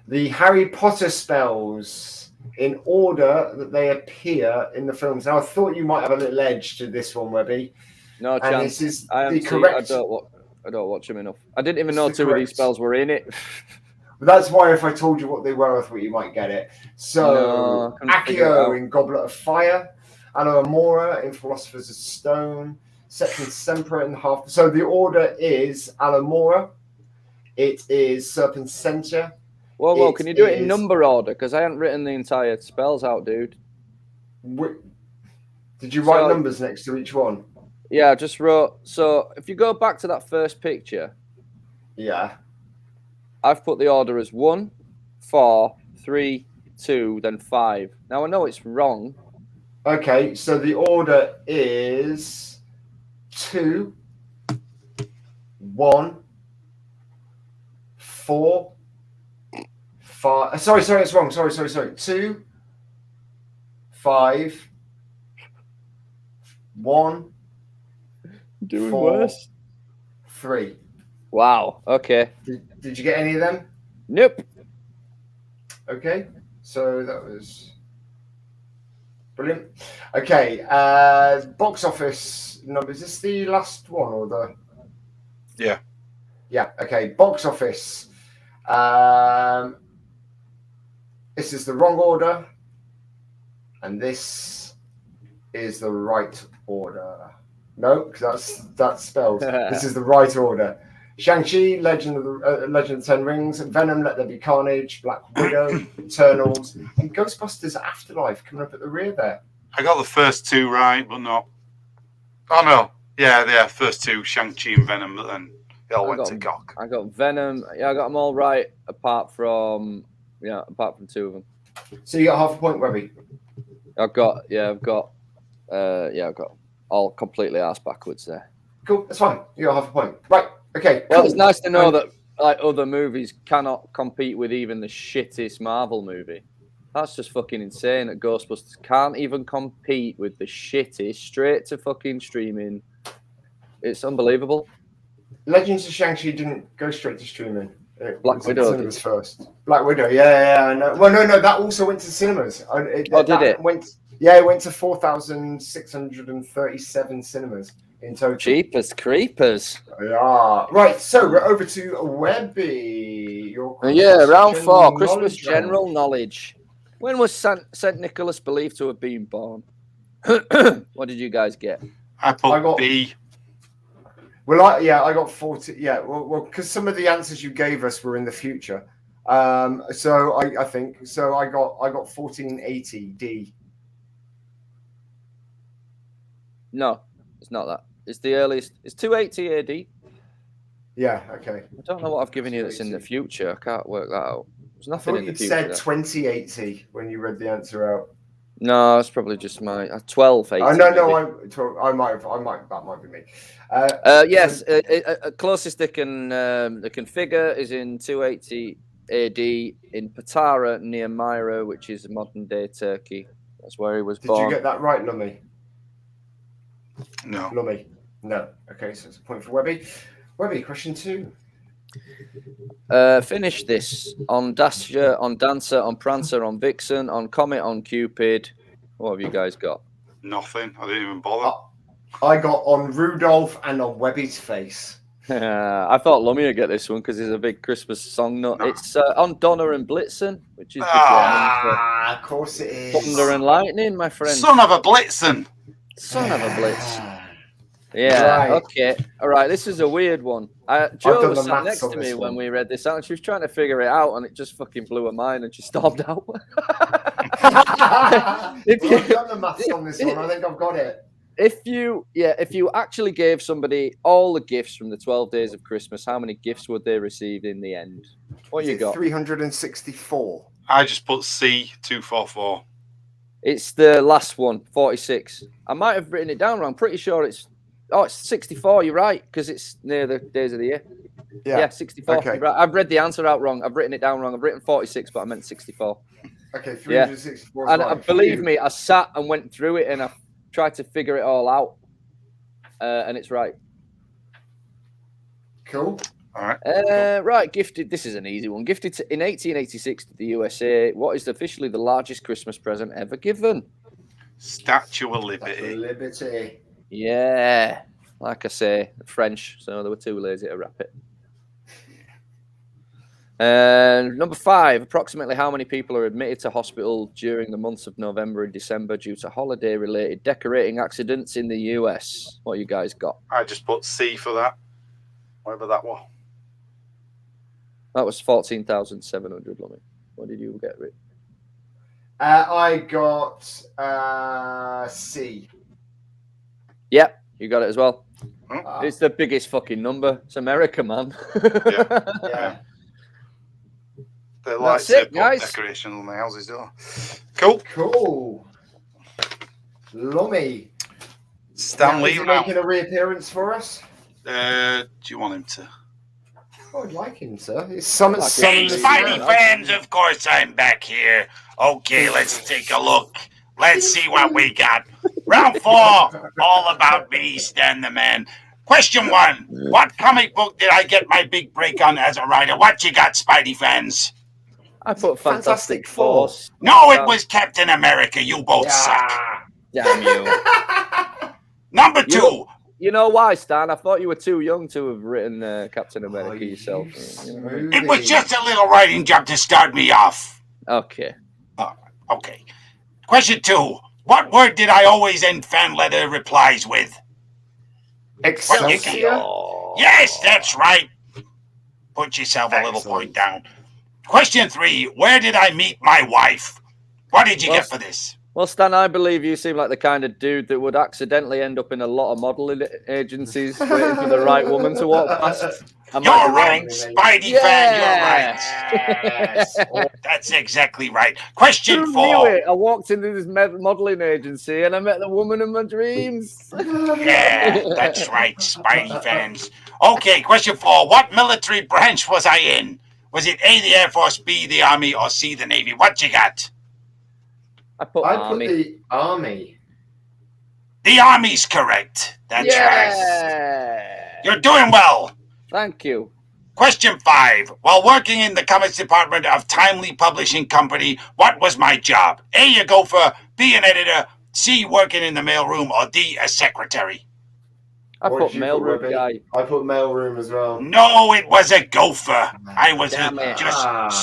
The Harry Potter spells in order that they appear in the films. Now, I thought you might have a little edge to this one, Webby. No and chance. This is I don't watch them enough. I didn't even know 2 of these spells were in it. But that's why if I told you what they were, I thought you might get it. So, Accio in Goblet of Fire, Alamora in Philosopher's Stone, Sectum Sempra in Half. So the order is Alamora. It is Serpensentia. Whoa, can you do it in number order? Because I haven't written the entire spells out, dude. Did you write numbers next to each one? Yeah, I just wrote. So if you go back to that first picture. Yeah. I've put the order as 1, 4, 3, 2, then 5. Now I know it's wrong. Okay, so the order is 2, 1, 4, 5. Sorry, it's wrong. Sorry. 2, 5, 1, Doing 4, worse. 3. Wow. Okay. Did you get any of them? Nope. Okay, so that was brilliant. Okay, box office numbers. Is this the last one or the? Yeah. Yeah. Okay, box office. This is the wrong order, and this is the right order. No, because that's spelled. This is the right order. Shang-Chi, Legend of the Ten Rings, Venom, Let There Be Carnage, Black Widow, Eternals, and Ghostbusters Afterlife coming up at the rear there. I got the first two right, but not. Oh no, yeah, first two, Shang-Chi and Venom, but then it all went to cock. I got Venom. Yeah, I got them all right, apart from two of them. So you got half a point, Webby. I've got all completely ass backwards there. Cool, that's fine. You got half a point. Right, okay. Well, cool. it's nice to know that like other movies cannot compete with even the shittest Marvel movie. That's just fucking insane that Ghostbusters can't even compete with the shittest straight to fucking streaming. It's unbelievable. Legends of Shang-Chi didn't go straight to streaming. Black Widow cinemas first. Black Widow, yeah, I know. Well, no, that also went to cinemas. Did it? It went to 4,637 cinemas in total. Cheapest creepers. Yeah. Right, so we're over to Webby. Round 4, Christmas general knowledge. When was St. Nicholas believed to have been born? What did you guys get? I got B. Well, I got 40. Yeah, well, because some of the answers you gave us were in the future. So I think so. I got 1480 D. No, it's not that. It's the earliest. It's 280 AD. Yeah. Okay. I don't know what I've given you that's in the future. I can't work that out. There's nothing in the future. You said 2080 when you read the answer out. No, it's probably just my 1280. Oh no, I might. That might be me. Yes, closest they can figure is in 280 AD in Patara near Myra, which is modern day Turkey. That's where he was born. Did you get that right, Lummy? No. Lummy. No. Okay, so it's a point for Webby. Webby, question 2. Finish this on Dasher, on Dancer, on Prancer, on Vixen, on Comet, on Cupid. What have you guys got? Nothing. I didn't even bother. I got on Rudolph and on Webby's face. I thought Lummy would get this one because he's a big Christmas song nut. No. It's on Donner and Blitzen, which is of course it is. Thunder and Lightning, my friend. Son of a Blitzen. Son of a Blitz. Yeah, right. Okay. All right, this is a weird one. Jo was sat next to me when we read this out, and she was trying to figure it out, and it just fucking blew her mind, and she stormed out. I've done the maths on this one. I think I've got it. If you actually gave somebody all the gifts from the 12 days of Christmas, how many gifts would they receive in the end? What you got? 364. I just put C 244. It's the last one, 46. I might have written it down wrong. Pretty sure it's 64. You're right, because it's near the days of the year. Yeah, 64. Okay. You're right. I've read the answer out wrong. I've written it down wrong. I've written 46, but I meant 64. Okay, 364. Yeah. And believe me, I sat and went through it, and I tried to figure it all out, and it's right. Cool. All right. Right, gifted. This is an easy one. Gifted in 1886 to the USA. What is officially the largest Christmas present ever given? Statue of Liberty. Liberty. Yeah, like I say, French, so they were too lazy to wrap it. And number 5, approximately how many people are admitted to hospital during the months of November and December due to holiday-related decorating accidents in the US? What you guys got? I just put C for that. Whatever that was. That was 14,700, Lummy. What did you get, Rick? I got C. Yep, you got it as well. It's the biggest fucking number. It's America, man. Yeah. They like to put decorations on the houses, don't they? Cool. Lummy. Stanley is he making a reappearance for us? Do you want him to? Oh, I'd like him, sir. Hey, Spidey fans, of course I'm back here. Okay, let's take a look. Let's see what we got. Round 4, all about me, Stan the Man. Question 1, what comic book did I get my big break on as a writer? What you got, Spidey fans? I put Fantastic Four. No, it was Captain America. You both suck. Damn you. Number 2. You know why, Stan? I thought you were too young to have written Captain America yourself. It was just a little writing job to start me off. Okay. Okay. Question 2. What word did I always end fan letter replies with? Excelsior? Yes, that's right. Put yourself a little point down. Question 3. Where did I meet my wife? What did you get for this? Well, Stan, I believe you seem like the kind of dude that would accidentally end up in a lot of modelling agencies waiting for the right woman to walk past. You're right, Spidey fan. You're right. Yes. That's exactly right. Question Who 4. knew it? I walked into this modelling agency and I met the woman of my dreams. Yeah, that's right, Spidey fans. Okay, question 4. What military branch was I in? Was it A, the Air Force, B, the Army, or C, the Navy? What you got? I put the Army. The Army's correct. That's right. You're doing well. Thank you. Question 5. While working in the comics department of Timely Publishing Company, what was my job? A, a gopher, B, an editor, C, working in the mailroom, or D, a secretary? I What put did you put, mailroom Webby? guy. I put mailroom as well. No, it was a gopher. I was Damn it. just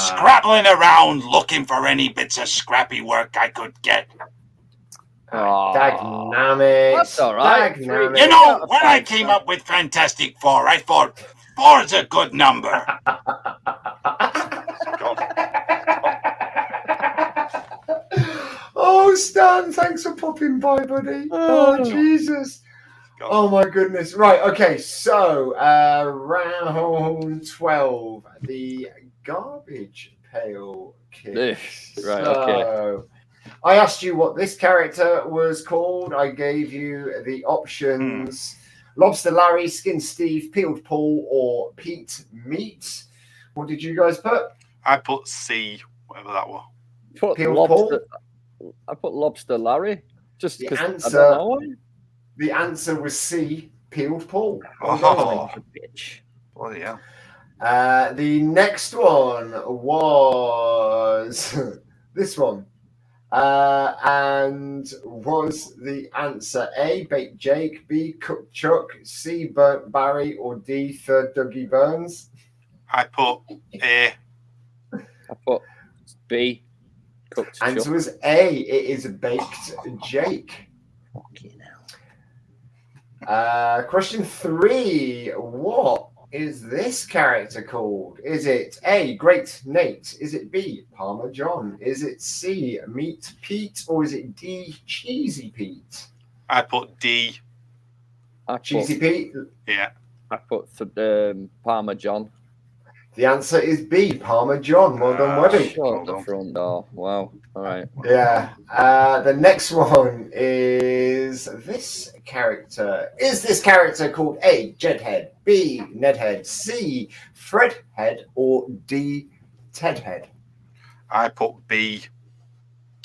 scrabbling around looking for any bits of scrappy work I could get. Dagnammit. That's all right. Dagnammit. You know, when I came up with Fantastic Four, I thought 4's a good number. Oh, Stan, thanks for popping by, buddy. Oh, Jesus. Oh, my goodness. Right, okay, so round 12, the garbage pail kids. Right, so, I asked you what this character was called. I gave you the options. Lobster Larry, Skin Steve, Peeled Paul, or Pete Meat. What did you guys put? I put C, whatever that was. Peeled Paul? I put Lobster Larry. Just because I don't know. The answer was C, Peeled Paul. Oh, bitch. Bloody hell. The next one was this one. And was the answer A, Baked Jake, B, Cooked Chuck, C, Burnt Barry, or D, Third Dougie Burns? I put A. I put B, Cooked Chuck. Answer was A, it is Baked Jake. Fucking hell. Question 3. What is this character called? Is it A, Great Nate? Is it B, Palmer John? Is it C, Meat Pete? Or is it D, Cheesy Pete? I put D. Cheesy Pete? Yeah. I put Palmer John. The answer is B, Palmer John. Well done, Webby. Shut the front door. Wow. All right. Yeah. The next one is this character. Is this character called A, Jedhead, B, Nedhead, C, Fredhead, or D, Tedhead? I put B.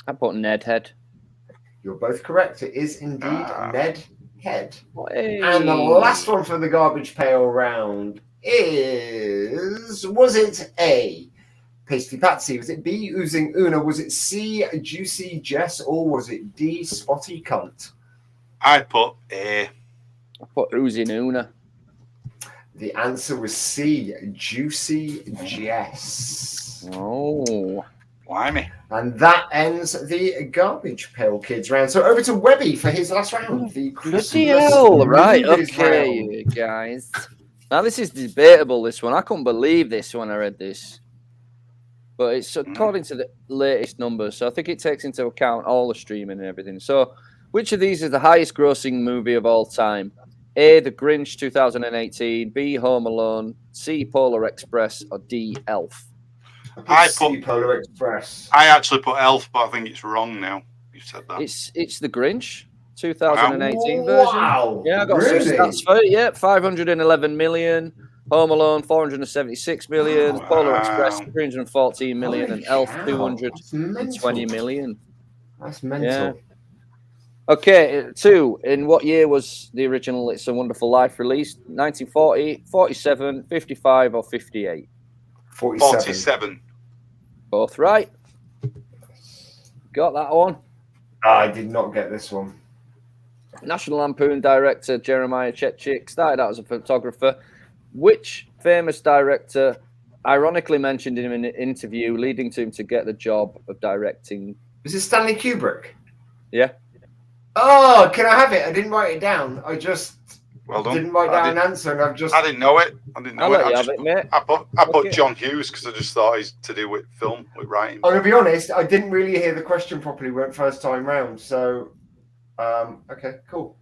I put Nedhead. You're both correct. It is indeed Nedhead. Hey. And the last one for the garbage pail round is, was it A, Pasty Patsy? Was it B, Oozing Una? Was it C, Juicy Jess? Or was it D, Spotty Cunt? I put A. I put Oozing Una. The answer was C, Juicy Jess. Oh. Blimey. And that ends the garbage pail kids round. So over to Webby for his last round. The Bloody hell. Right. movies Okay, round. you guys. Now, this is debatable, this one. I couldn't believe this when I read this. But it's according to the latest numbers. So I think it takes into account all the streaming and everything. So which of these is the highest grossing movie of all time? A, The Grinch 2018. B, Home Alone. C, Polar Express. Or D, Elf. I C, put Polar Express. I actually put Elf, but I think it's wrong now. You said that. It's The Grinch 2018 version. Wow. Yeah, I got Really? some stats for it. Yeah, 511 million. Home Alone 476 million. Wow. Polar Express 314 million, Holy and Elf cow, 220 million. That's mental. Yeah. Okay, 2. In what year was the original It's a Wonderful Life released? 1940, 47, 55, or 58? 47. Both right. Got that one. I did not get this one. National Lampoon director Jeremiah Chechik started out as a photographer. Which famous director ironically mentioned him in an interview, leading to him to get the job of directing? Was it Stanley Kubrick? Yeah. Oh, can I have it? I didn't write it down. Well done. Didn't write down an answer, and I've just. I didn't know it. I didn't know I'll it. let you have it, mate. I put Okay. John Hughes because I just thought he's to do with film, with writing. I'm gonna be honest. I didn't really hear the question properly when first time round. So, okay, cool.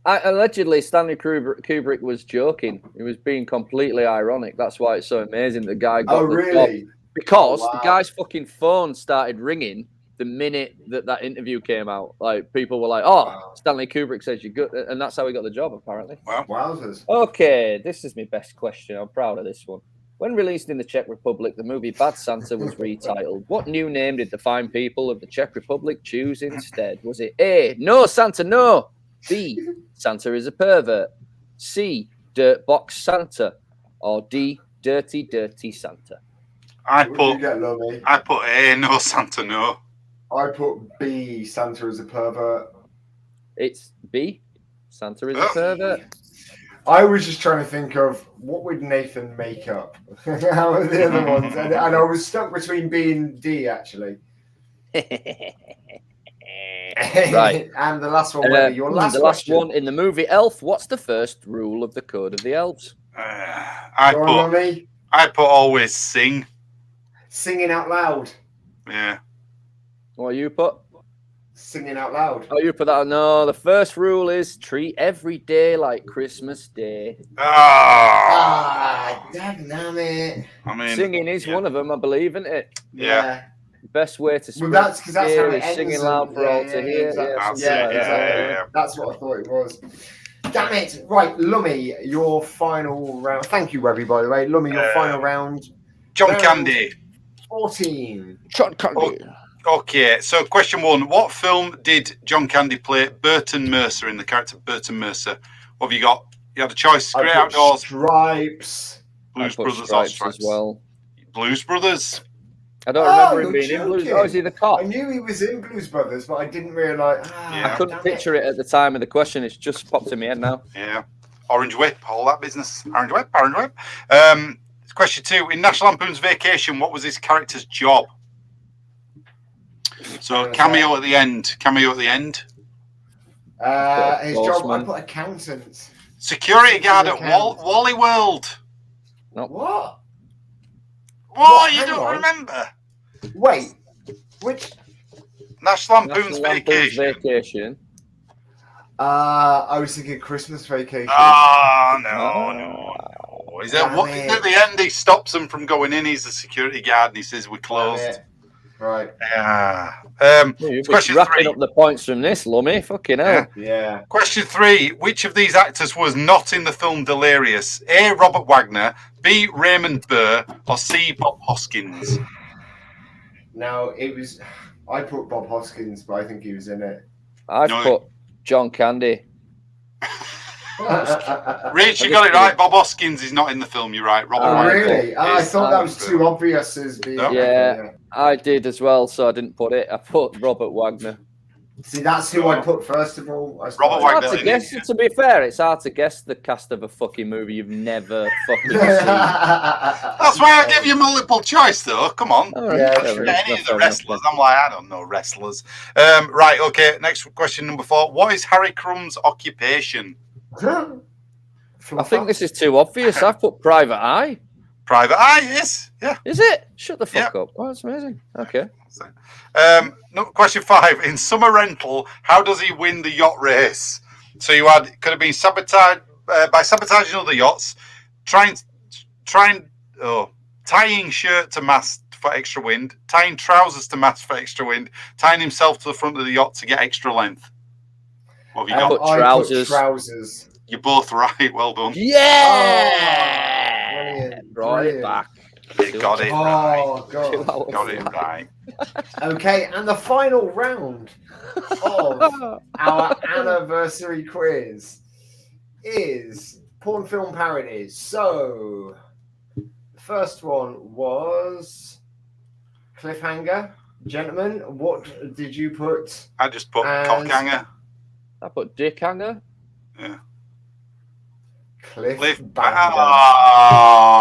Allegedly, Stanley Kubrick was joking. He was being completely ironic. That's why it's so amazing the guy got the job. Because the guy's fucking phone started ringing the minute that interview came out. Like, people were like, Stanley Kubrick says you're good. And that's how he got the job, apparently. Wow. Wowzers. Okay, this is my best question. I'm proud of this one. When released in the Czech Republic, the movie Bad Santa was retitled. What new name did the fine people of the Czech Republic choose instead? Was it A, No Santa, No? B, Santa is a pervert? C, Dirt Box Santa? Or D, Dirty, Dirty Santa? I What put did you get, Lummy? A, No Santa, No. I put B, Santa is a pervert. It's B, Santa is a pervert. I was just trying to think of what would Nathan make up. How are the other ones? And I was stuck between B and D, actually. Right. And the last one, Webby, your last question. One in the movie Elf. What's the first rule of the Code of the Elves? I put always sing. Singing out loud. Yeah. What you put? Singing out loud. Oh, you put that. No, the first rule is treat every day like Christmas Day. Damn it. I mean, singing is one of them, I believe, isn't it? Yeah. Best way to spread that's how it ends. singing loud for all to hear. Exactly. Yeah. That's what I thought it was. Damn it. Right, Lummy, your final round. Thank you, Webby, by the way. Lummy, your final round. John Round Candy. 14. John Candy. Okay, so question 1. What film did John Candy play Burton Mercer in, the character Burton Mercer? What have you got? You had a choice. Great Outdoors. Stripes. Blues Brothers Stripes or Stripes? as well. Blues Brothers. I don't remember him being in Blues. joking. Oh, is he the cop? I knew he was in Blues Brothers, but I didn't realise. I couldn't picture it at the time of the question. It's just popped in my head now. Yeah. Orange Whip, all that business. Orange Whip. Question 2. In National Lampoon's Vacation, what was his character's job? So cameo at the end. His job, I put accountant. Security guard at Wally World. What? What? You don't remember? Wait, which? National Lampoon's Vacation. I was thinking Christmas Vacation. Oh, no. Is that what? At the end, he stops them from going in. He's the security guard, and he says, "We're closed." Right. Yeah. Question 3. Up the points from this, Lummy. Fucking hell. Yeah. Question 3. Which of these actors was not in the film Delirious? A, Robert Wagner, B, Raymond Burr, or C, Bob Hoskins? Now, I put Bob Hoskins, but I think he was in it. I've put John Candy. Rich, you got it right. Bob Hoskins is not in the film. You're right. Robert Wagner. Really? I thought that was too obvious as being. Yeah, I did as well, so I didn't put it. I put Robert Wagner. See, that's who I put first of all. Robert Wagner. To guess, to be fair, it's hard to guess the cast of a fucking movie you've never fucking seen. That's why I give you multiple choice, though. Come on. Any of the wrestlers, I'm like, I don't know wrestlers. Right, okay. Next question, number 4. What is Harry Crumb's occupation? I think this is too obvious. I've put Private Eye. Private Eye, yes. Yeah. Is it? Shut the fuck up. Oh, that's amazing. Okay. Question 5. In Summer Rental, how does he win the yacht race? So could have been sabotaged by sabotaging other yachts, tying shirt to mast for extra wind, tying trousers to mast for extra wind, tying himself to the front of the yacht to get extra length. What have you got? I put trousers. You're both right. Well done. Yeah! Brought it back. You got it right. Oh, God. Got it right. Okay, and the final round of our anniversary quiz is porn film parodies. So, the first one was Cliffhanger. Gentlemen, what did you put? I just put Cockhanger. I put Dick Hanger. Yeah. Cliffhanger.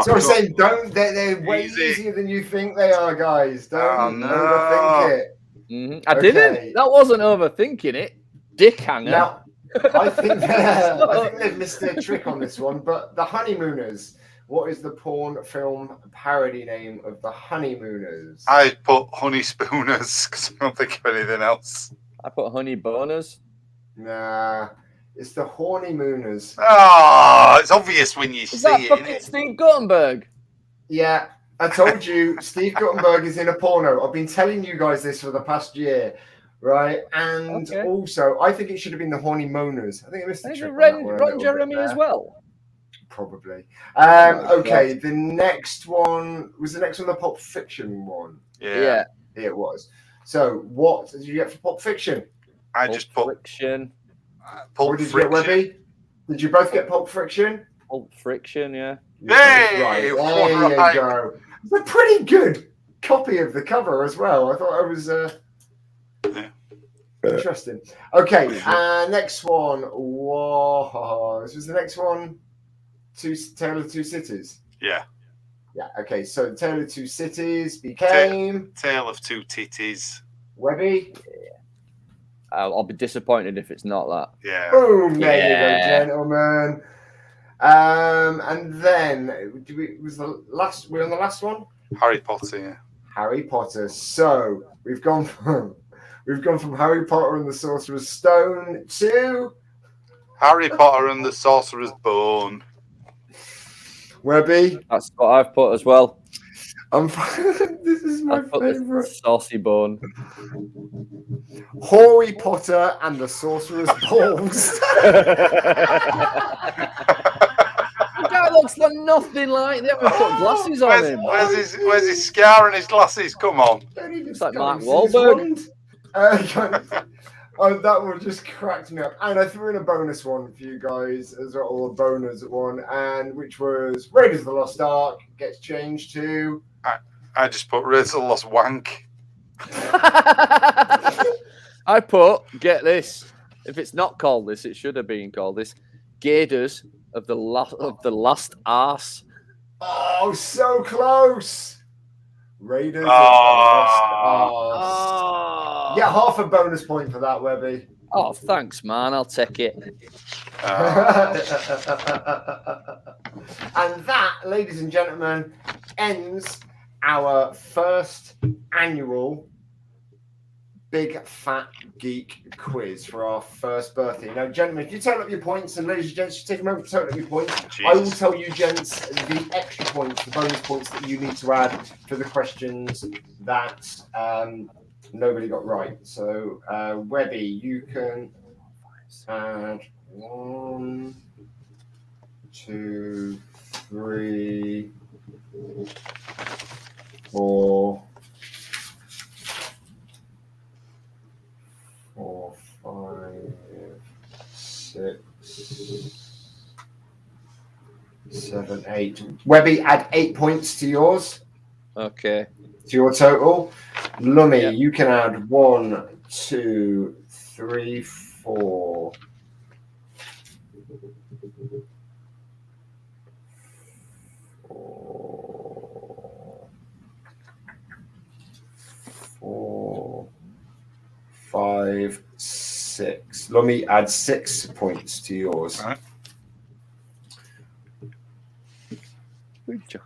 So I'm saying, they're way easier than you think they are, guys. Don't overthink it. I didn't. That wasn't overthinking it. Dick Hanger. Now, I think they've missed their trick on this one. But the Honeymooners. What is the porn film parody name of the Honeymooners? I put Honey Spooners because I don't think of anything else. I put Honey Boners. Nah, it's the Horny Mooners. Oh, it's obvious when you Is see that it. fucking Innit? Steve Guttenberg? Yeah, I told you, Steve Guttenberg is in a porno. I've been telling you guys this for the past year, right? And also, I think it should have been the Horny Moaners. I think I missed the trick on that one a Ron little Jeremy bit as there. well. Probably. Oh, okay, the next one was the next one the Pulp Fiction one. Yeah. It was. So, what did you get for Pulp Fiction? I Pulp just put Friction. Pulp What did you get, Friction. Webby? Did you both get Pulp Friction? Pulp Friction, yeah. Hey, Right, one there you right. go. It's a pretty good copy of the cover as well. I thought it was interesting. Okay, next one. Whoa, this was the next one. Tale of Two Cities. Yeah. Yeah. Okay, so Tale of Two Cities became Tale of Two Titties. Webby. I'll be disappointed if it's not that. Yeah. Boom! There you Yeah. go, gentlemen. And then we're on the last one. Harry Potter. Yeah. Harry Potter. So we've gone from Harry Potter and the Sorcerer's Stone to Harry Potter and the Sorcerer's Bone. Webby. That's what I've put as well. This is my I've put the favourite. saucy bone. Harry Potter and the Sorcerer's Balls. The guy looks like nothing like that. We put glasses on him. Where's his scar and his glasses? Come on. Looks like Mark Wahlberg. That one just cracked me up. And I threw in a bonus one for you guys as well, or a bonus one, and which was Raiders of the Lost Ark gets changed to. I just put Raiders of the Lost Wank. I put, get this, if it's not called this, it should have been called this, Gators of the Last Arse. Oh, so close! Raiders of the Lost Ark. Get half a bonus point for that, Webby. Oh, thanks, man. I'll take it. And that, ladies and gentlemen, ends our first annual Big Fat Geek Quiz for our first birthday. Now, gentlemen, if you total up your points, and ladies and gents, you take a moment to total up your points, I will tell you, gents, the extra points, the bonus points that you need to add for the questions that nobody got right. So, Webby, you can add 1, 2, 3, 4, 5, 6, 7, 8. Webby, add 8 points to yours. Okay. To your total. Lummy, Yeah. you can add 1, 2, 3, 4. 4, 5, 6. Lummy, add 6 points to yours. Right. Good job.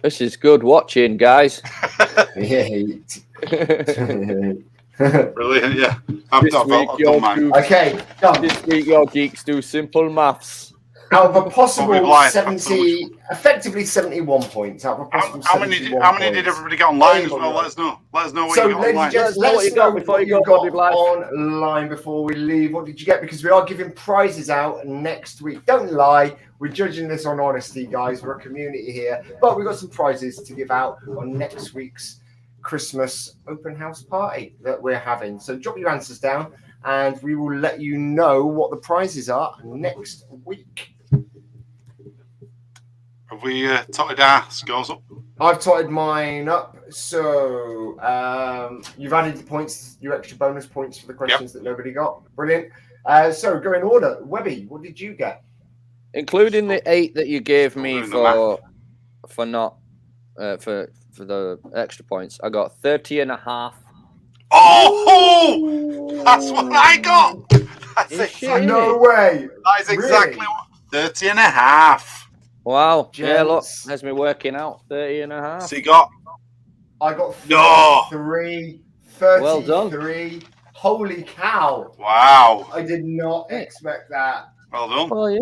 This is good watching, guys. Brilliant, Brilliant, yeah. I've This done week, mine. Okay, done. This week, your geeks do simple maths. Out of a possible Bobby Blythe, 70, effectively 71 points. Out of a possible How many 71 did points. everybody get online as Anybody well? else? Let us know what So, you got ladies and online. gents, Let us know let what us you got know before what you you go, got Bobby Blythe. online before we leave. What did you get? Because we are giving prizes out next week. Don't lie. We're judging this on honesty, guys. We're a community here. But we've got some prizes to give out on next week's Christmas open house party that we're having. So drop your answers down and we will let you know what the prizes are next week. Have we totted our scores up? I've totted mine up. So you've added the points, your extra bonus points for the questions that nobody got. Brilliant. So go in order. Webby, what did you get? Including the 8 that you gave me doing the for the extra points, I got 30 and a half. Oh, that's what I got. That's shit, No way. That is exactly Really? what 30 and a half. Wow. Yeah, look, Gents. there's me working out 30 and a half. So you got I got No. 33. Well done. 33. Holy cow. wow. I did not expect that. Well done. Oh, yeah.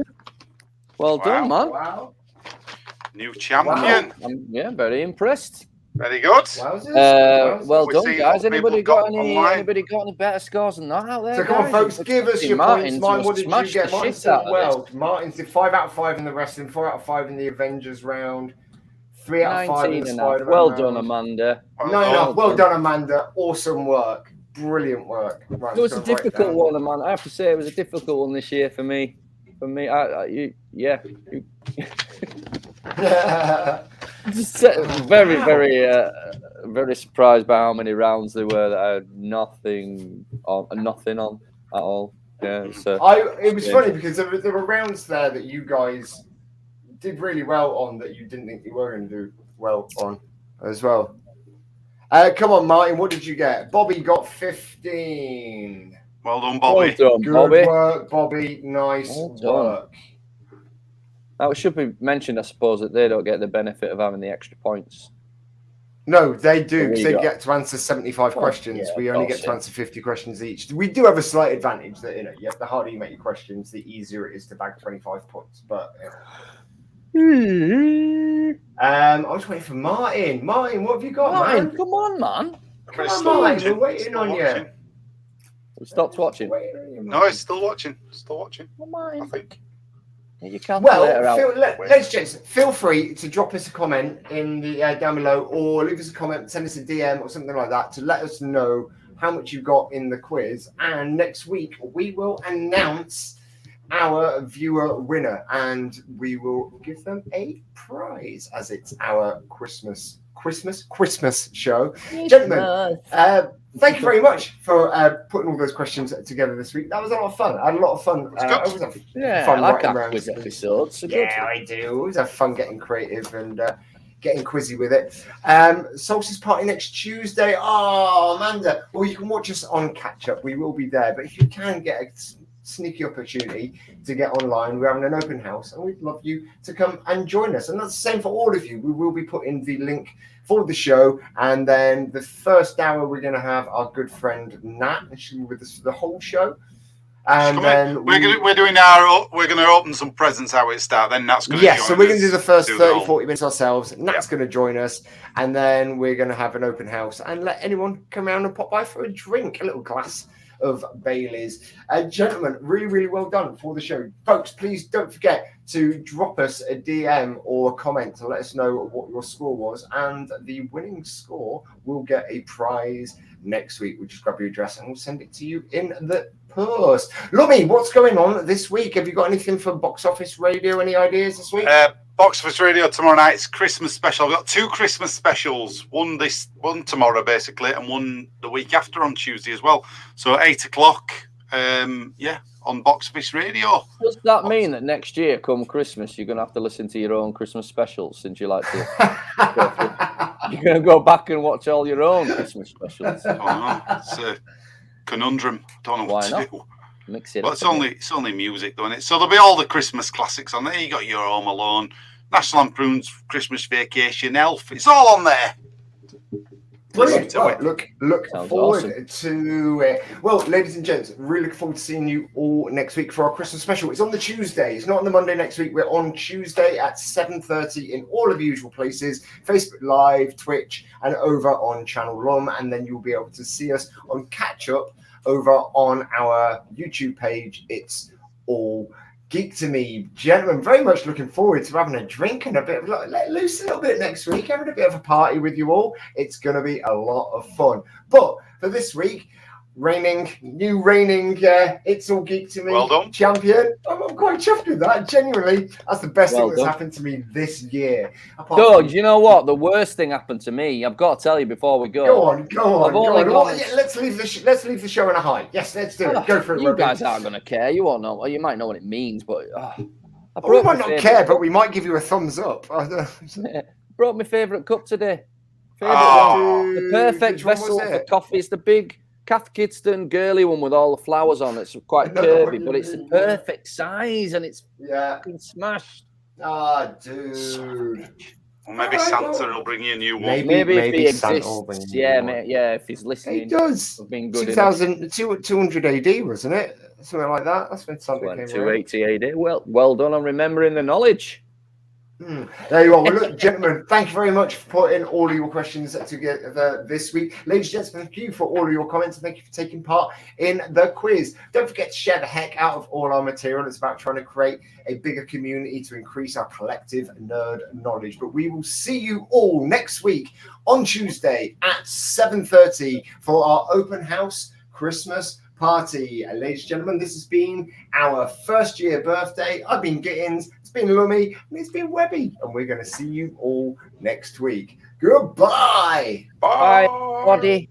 Well done, man. Wow. New champion. I'm very impressed. Very good. Wowzers. Well We're done, seeing guys. what Anybody people got got any? online. Anybody got any better scores than that out there? So come on, guys? folks, give us your points. Mine, what did you get? Martin did well. Martin's did 5 out of 5 in the wrestling, 4 out of 5 in the Avengers round, 3 out of 5 in the Spider-Man Well round. done, Amanda. Well done, Amanda. Awesome work. Brilliant work. Right, It was a difficult one, Amanda. I have to say, it was a difficult one this year for me. Just very, very surprised by how many rounds there were that I had nothing on at all. Yeah, so it was funny because there were rounds there that you guys did really well on that you didn't think you were going to do well on as well. Come on, Martin, what did you get? Bobby got 15. Well done, Bobby. Well done, Good work, Bobby. Nice work. Now, it should be mentioned, I suppose, that they don't get the benefit of having the extra points. No, they do, because they get to answer 75 questions. Yeah, we only get to answer 50 questions each. We do have a slight advantage that, the harder you make your questions, the easier it is to bag 25 points. But I was waiting for Martin. Martin, what have you got, man? Come on, man. Come on, Martin. We're waiting on you. We stopped watching. No, it's still watching. I think. Ladies and gents, feel free to drop us a comment in the down below, or leave us a comment, send us a DM or something like that to let us know how much you got in the quiz. And next week we will announce our viewer winner, and we will give them a prize as it's our Christmas show. Gentlemen, thank you very much for putting all those questions together this week. That was a lot of fun. I had a lot of fun. I like our quiz episodes. Yeah, I do. It was fun getting creative and getting quizzy with it. Solstice party next Tuesday. Oh, Amanda. Well, you can watch us on catch up. We will be there. But if you can get a sneaky opportunity to get online, we're having an open house and we'd love you to come and join us. And that's the same for all of you. We will be putting the link for the show, and then the first hour we're going to have our good friend Nat, and she'll be with us for the whole show. And then we're going to open some presents how it starts. Then Nat's going to join us. So we're going to do the first 30-40 minutes ourselves. Nat's going to join us, and then we're going to have an open house and let anyone come around and pop by for a drink, a little glass of Bailey's. Gentlemen, really, really well done for the show. Folks, please don't forget to drop us a DM or a comment to let us know what your score was, and the winning score will get a prize next week. We'll just grab your address and we'll send it to you in the post. Lummy, what's going on this week? Have you got anything for Box Office Radio? Any ideas this week? Box Office Radio tomorrow night. It's Christmas special. I've got 2 Christmas specials. One tomorrow, basically, and one the week after on Tuesday as well. So 8:00. On Box Office Radio. Does that mean that next year, come Christmas, you're going to have to listen to your own Christmas specials, since you like to? You're going to go back and watch all your own Christmas specials. I don't know. It's a conundrum. Don't know what to do. Mix it well, up. It's only music, though, isn't it? So there'll be all the Christmas classics on there. You got Your Home Alone, National Lampoon's Christmas Vacation, Elf. It's all on there. Brilliant. to Well, it. look Sounds forward awesome. to it. Well, ladies and gents, really looking forward to seeing you all next week for our Christmas special. It's on the Tuesday. It's not on the Monday next week. We're on Tuesday at 7:30 in all of the usual places, Facebook Live, Twitch, and over on Channel Lum. And then you'll be able to see us on Catch Up over on our YouTube page. It's all Geek to Me. Gentlemen, very much looking forward to having a drink and a bit of let loose a little bit next week, having a bit of a party with you all. It's going to be a lot of fun. But for this week, new reigning It's All Geek to Me Well done. champion. I'm quite chuffed with that. Genuinely, that's the best Well thing that's done. happened to me this year. Doug, you know what? The worst thing happened to me. I've got to tell you before we go. Go on. I've only Well, gone- yeah, let's leave the show in a high. Yes, let's do it. Go for it. You Webby. guys aren't going to care. You won't know. Well, you might know what it means, but I We broke might my not favourite care, cup. but we might give you a thumbs up. Broke my favourite cup today. Favourite Oh. one. The perfect Which one was vessel for it? coffee. It's the big Cath Kidston girly one with all the flowers on. It's quite I know what curvy, you but it's the mean, perfect size and it's Yeah. fucking smashed. Ah, dude. Well, maybe Alright, Santa well. will bring you a new one. Maybe Maybe if he Santa exists. will bring you Yeah, one. mate, yeah, if he's listening. It does. I've been good enough. 200 AD, wasn't it? Something like that. That's when Santa Went came around. 280 AD. Well done on remembering the knowledge. There you are. Well, look, gentlemen, thank you very much for putting all of your questions together this week. Ladies and gentlemen, thank you for all of your comments and thank you for taking part in the quiz. Don't forget to share the heck out of all our material. It's about trying to create a bigger community to increase our collective nerd knowledge. But we will see you all next week on Tuesday at 7:30 for our open house Christmas party. Ladies and gentlemen, this has been our first year birthday. I've been Gittins, it's been Lummy, and it's been Webby, and we're going to see you all next week. Goodbye. Bye. Bye, buddy.